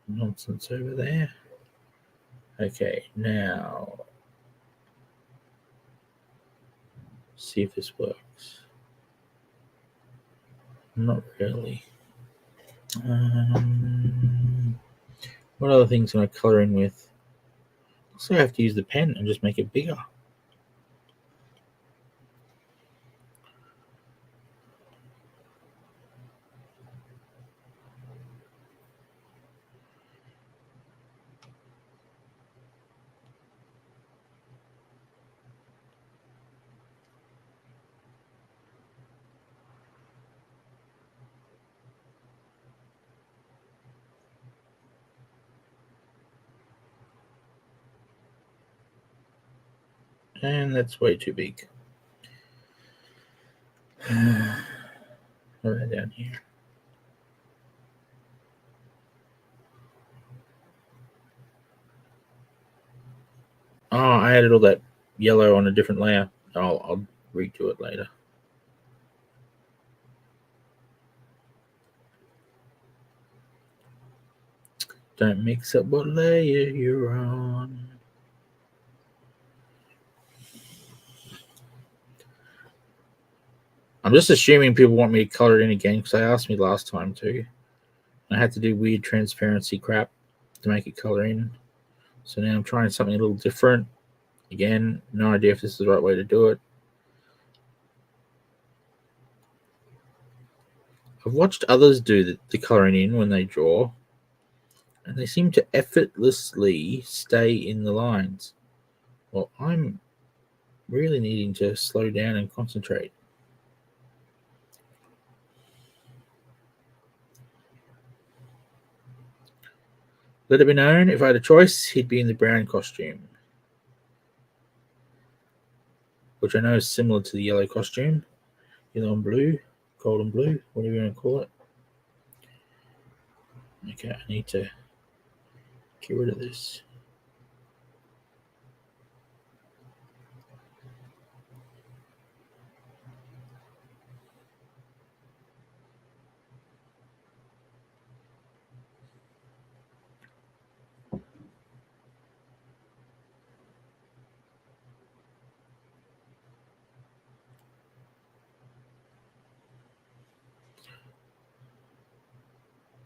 nonsense over there. Okay, now see if this works. Not really. What other things can I color in with? So I have to use the pen and just make it bigger. And that's way too big. Right down here. Oh, I added all that yellow on a different layer. I'll redo it later. Don't mix up what layer you're on. I'm just assuming people want me to color it in again because they asked me last time too. I had to do weird transparency crap to make it color in. So now I'm trying something a little different. Again, no idea if this is the right way to do it. I've watched others do the coloring in when they draw, and they seem to effortlessly stay in the lines. Well, I'm really needing to slow down and concentrate. Let it be known, if I had a choice, he'd be in the brown costume, which I know is similar to the yellow costume. Yellow and blue, gold and blue, whatever you want to call it. Okay, I need to get rid of this.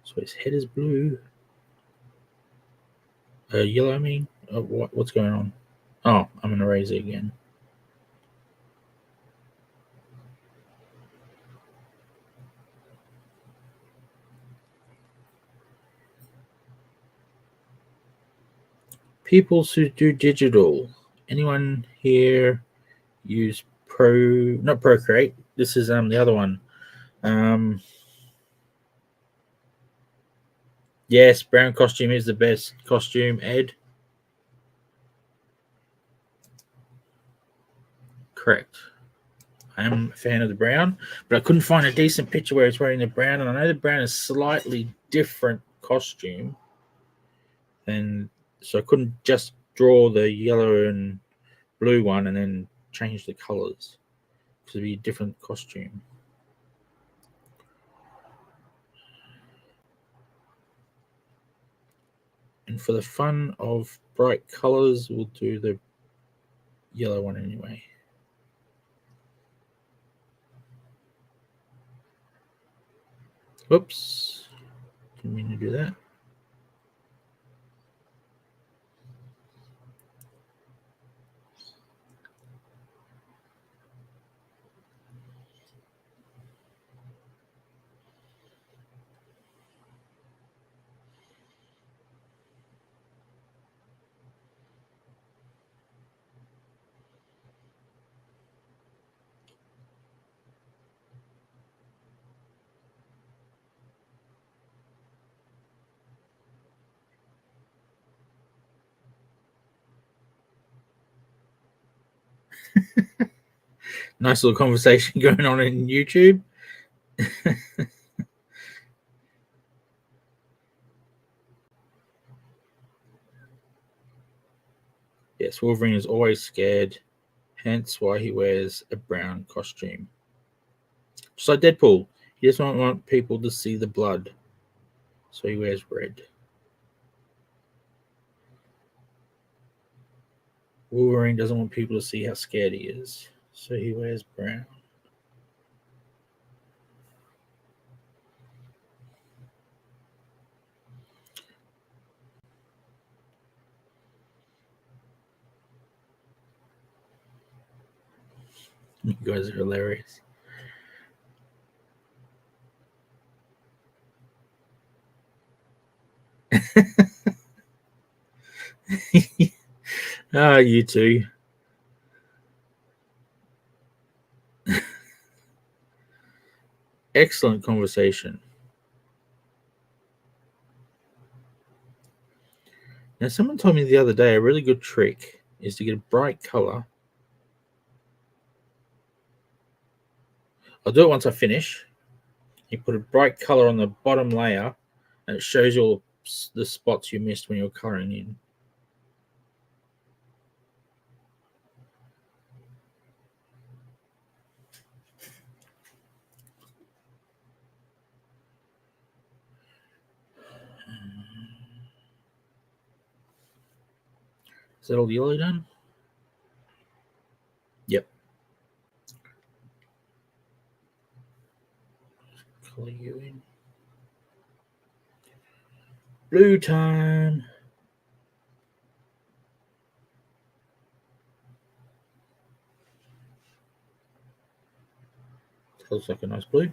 So his head is blue. Yellow, I mean? What's going on? Oh, I'm going to erase it again. People who do digital. Anyone here use not Procreate? This is the other one. Yes, brown costume is the best costume, Ed. Correct. I am a fan of the brown, but I couldn't find a decent picture where he's wearing the brown, and I know the brown is slightly different costume than, so I couldn't just draw the yellow and blue one and then change the colors because it'd be a different costume. And for the fun of bright colors, we'll do the yellow one anyway. Whoops. Didn't mean to do that. Nice little conversation going on in YouTube. Yes, Wolverine is always scared, hence why he wears a brown costume. Just like Deadpool, he doesn't want people to see the blood, so he wears red. Wolverine doesn't want people to see how scared he is, so he wears brown. You guys are hilarious. You two. Excellent conversation. Now, someone told me the other day a really good trick is to get a bright color I'll do it once I finish. You put a bright color on the bottom layer, and it shows you all the spots you missed when you're coloring in. Is that all the yellow done? Yep. Color you in. Blue time. That looks like a nice blue.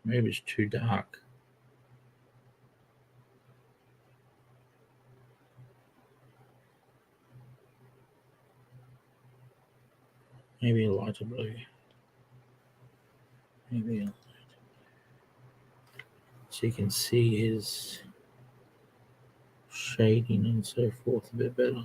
Maybe it's too dark. Maybe a lighter blue. Maybe a lighter. So you can see his shading and so forth a bit better.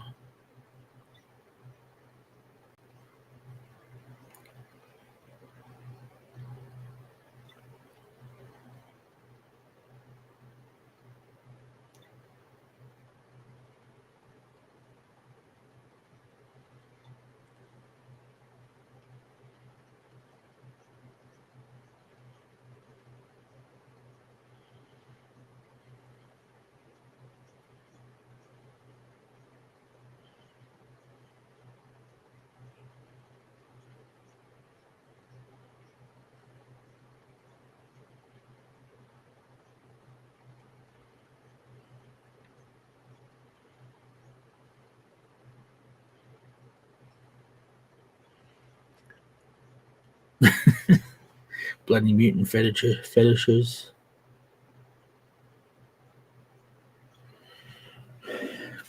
Bloody mutant fetishes.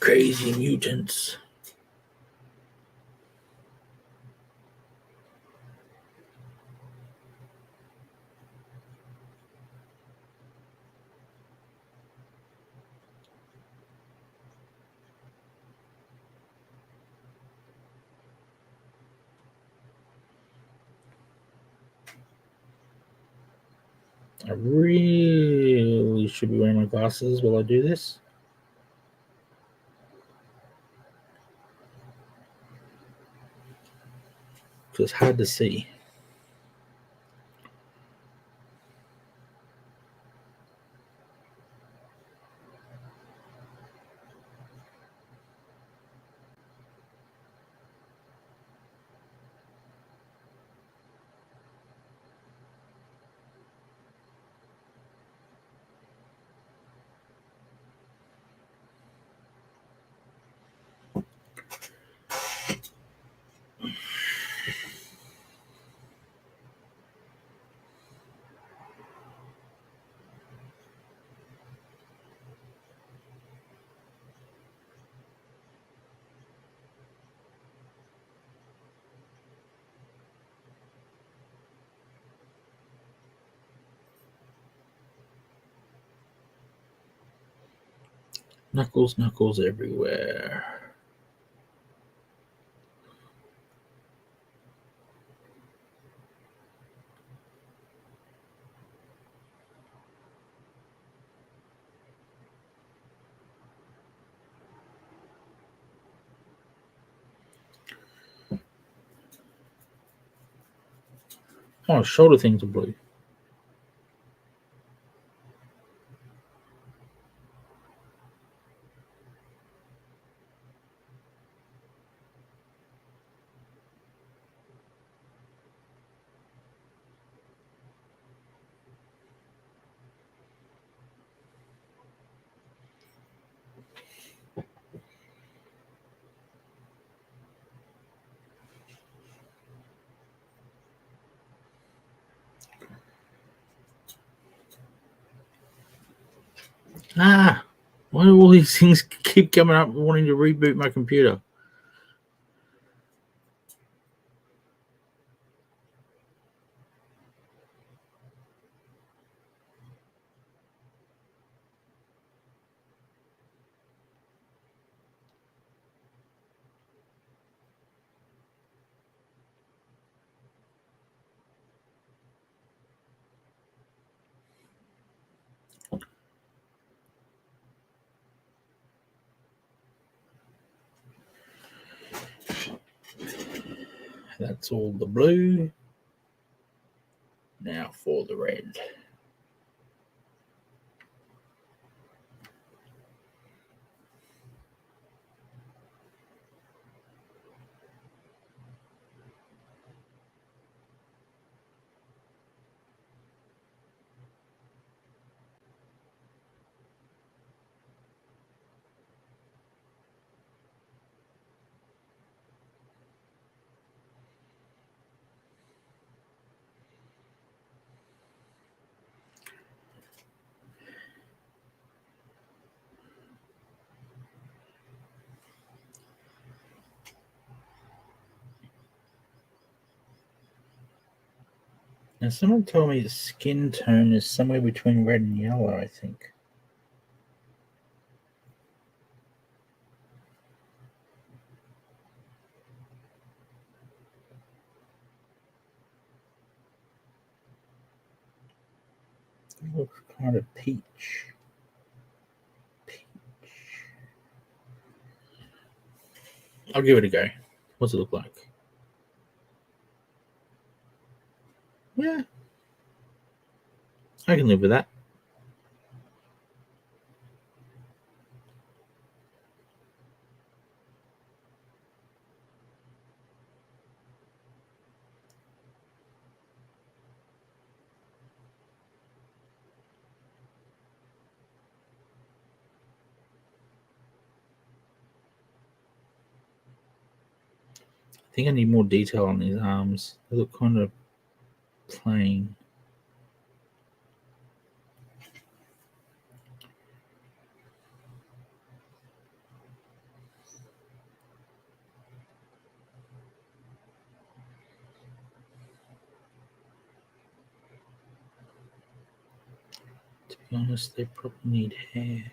Crazy mutants. I really should be wearing my glasses while I do this. Because it's hard to see. Knuckles everywhere. Oh, shoulder things are blue. Ah, why do all these things keep coming up wanting to reboot my computer? That's all the blue. Now for the red. Now, someone told me the skin tone is somewhere between red and yellow, I think. It looks kind of peach. I'll give it a go. What's it look like? Yeah, I can live with that. I think I need more detail on these arms. They look kind of plain. To be honest, they probably need hair.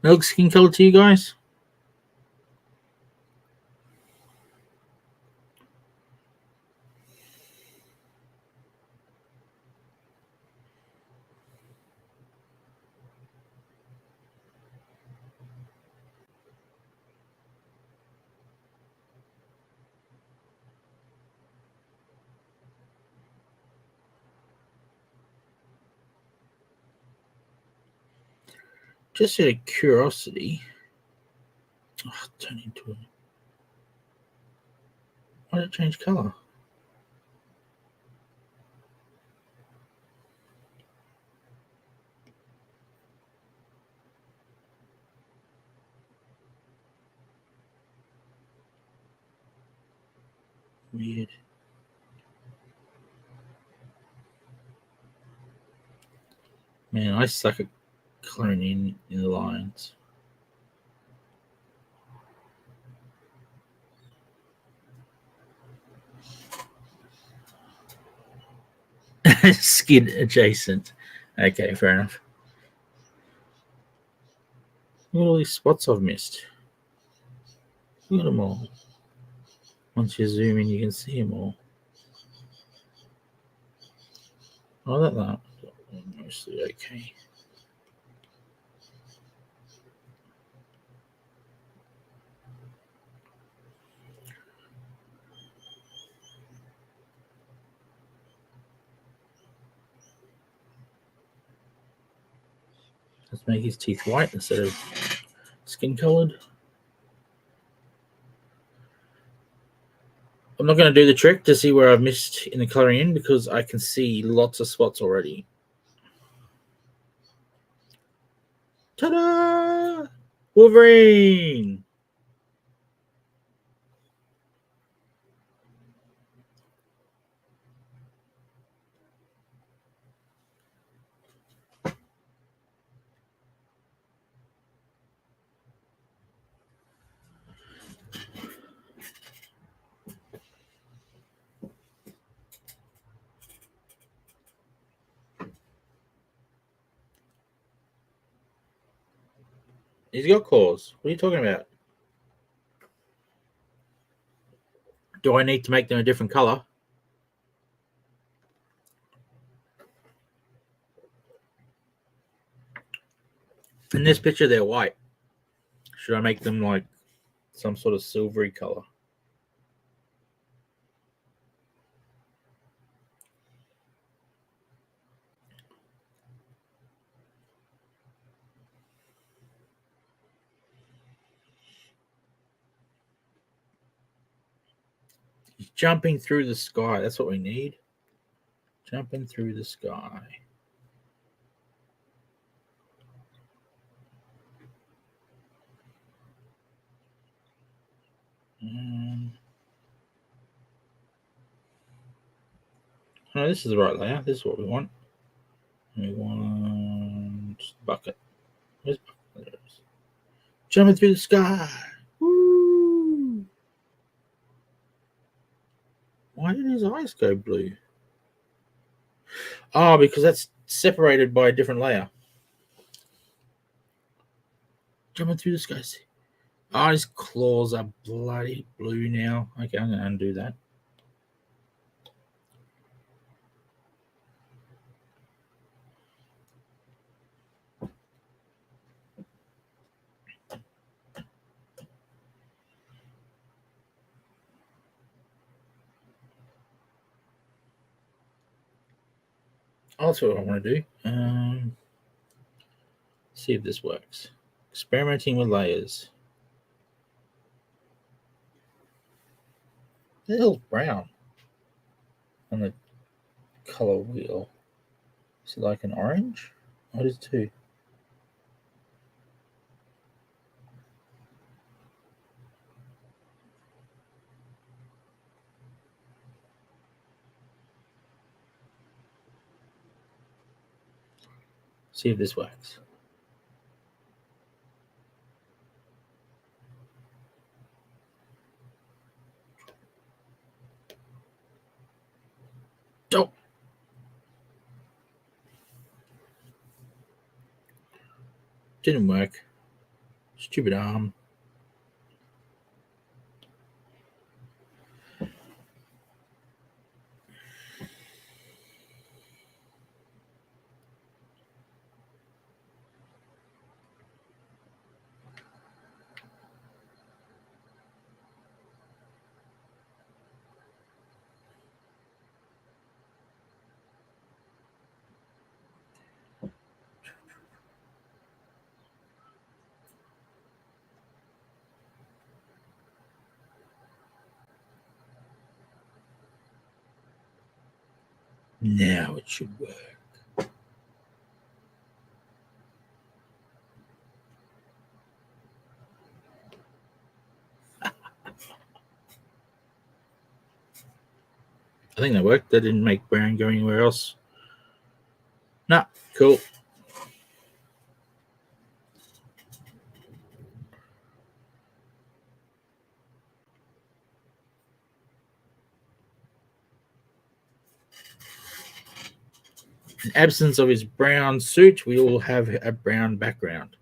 Milk skin color to you guys? Just out of curiosity. Oh, turn into it. Why did it change color? Weird. Man, I suck at coloring in the lines. Skin adjacent. Okay, fair enough. Look at all these spots I've missed. Look at them all. Once you zoom in, you can see them all. Oh, that mostly okay. Let's make his teeth white instead of skin colored. I'm not going to do the trick to see where I've missed in the coloring in because I can see lots of spots already. Ta-da! Wolverine! He's got claws. What are you talking about? Do I need to make them a different color? In this picture, they're white. Should I make them like some sort of silvery color? He's jumping through the sky. That's what we need. Jumping through the sky. No, this is the right layout. This is what we want. We want bucket. Where's bucket? There it is. Jumping through the sky. Woo! Why did his eyes go blue? Oh, because that's separated by a different layer. Jumping through the sky. Oh, his claws are bloody blue now. Okay, I'm going to undo that. Oh, that's what I want to do. See if this works. Experimenting with layers. The hell's brown on the color wheel? Is it like an orange? What is two? See if this works. Oh. Didn't work. Stupid arm. Now it should work. I think that worked. That didn't make brown go anywhere else. Nah, cool. In absence of his brown suit, we will have a brown background.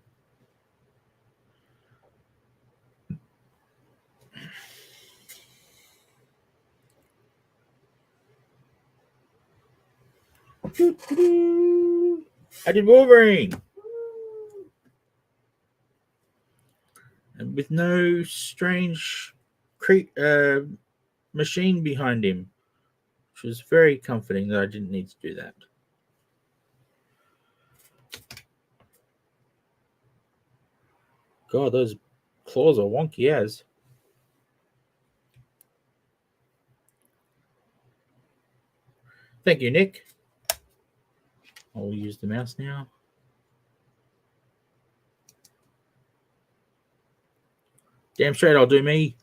I did Wolverine. And with no strange machine behind him, which was very comforting that I didn't need to do that. God, those claws are wonky as. Thank you, Nick. I'll use the mouse now. Damn straight, I'll do me.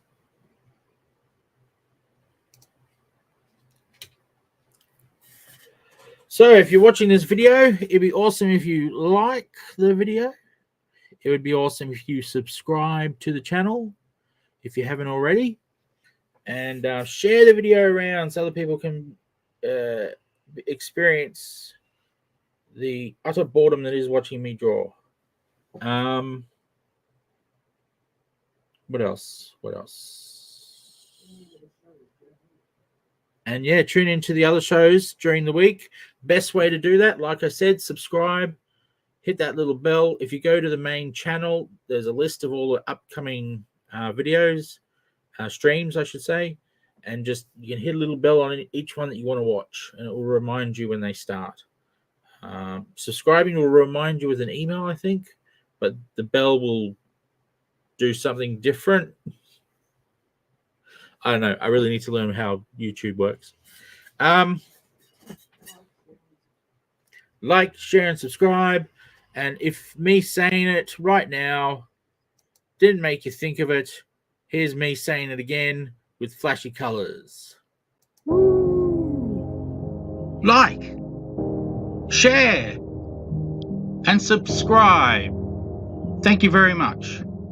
So if you're watching this video, it'd be awesome if you like the video. It would be awesome if you subscribe to the channel if you haven't already. And share the video around so other people can experience the utter boredom that is watching me draw. What else? And yeah, tune into the other shows during the week. Best way to do that, like I said, subscribe, hit that little bell. If you go to the main channel, there's a list of all the upcoming videos, streams, I should say, and just you can hit a little bell on each one that you want to watch, and it will remind you when they start. Subscribing will remind you with an email, I think, but the bell will do something different. I don't know. I really need to learn how YouTube works. Like, share, and subscribe. And if me saying it right now didn't make you think of it, here's me saying it again with flashy colors. Like, share, and subscribe. Thank you very much.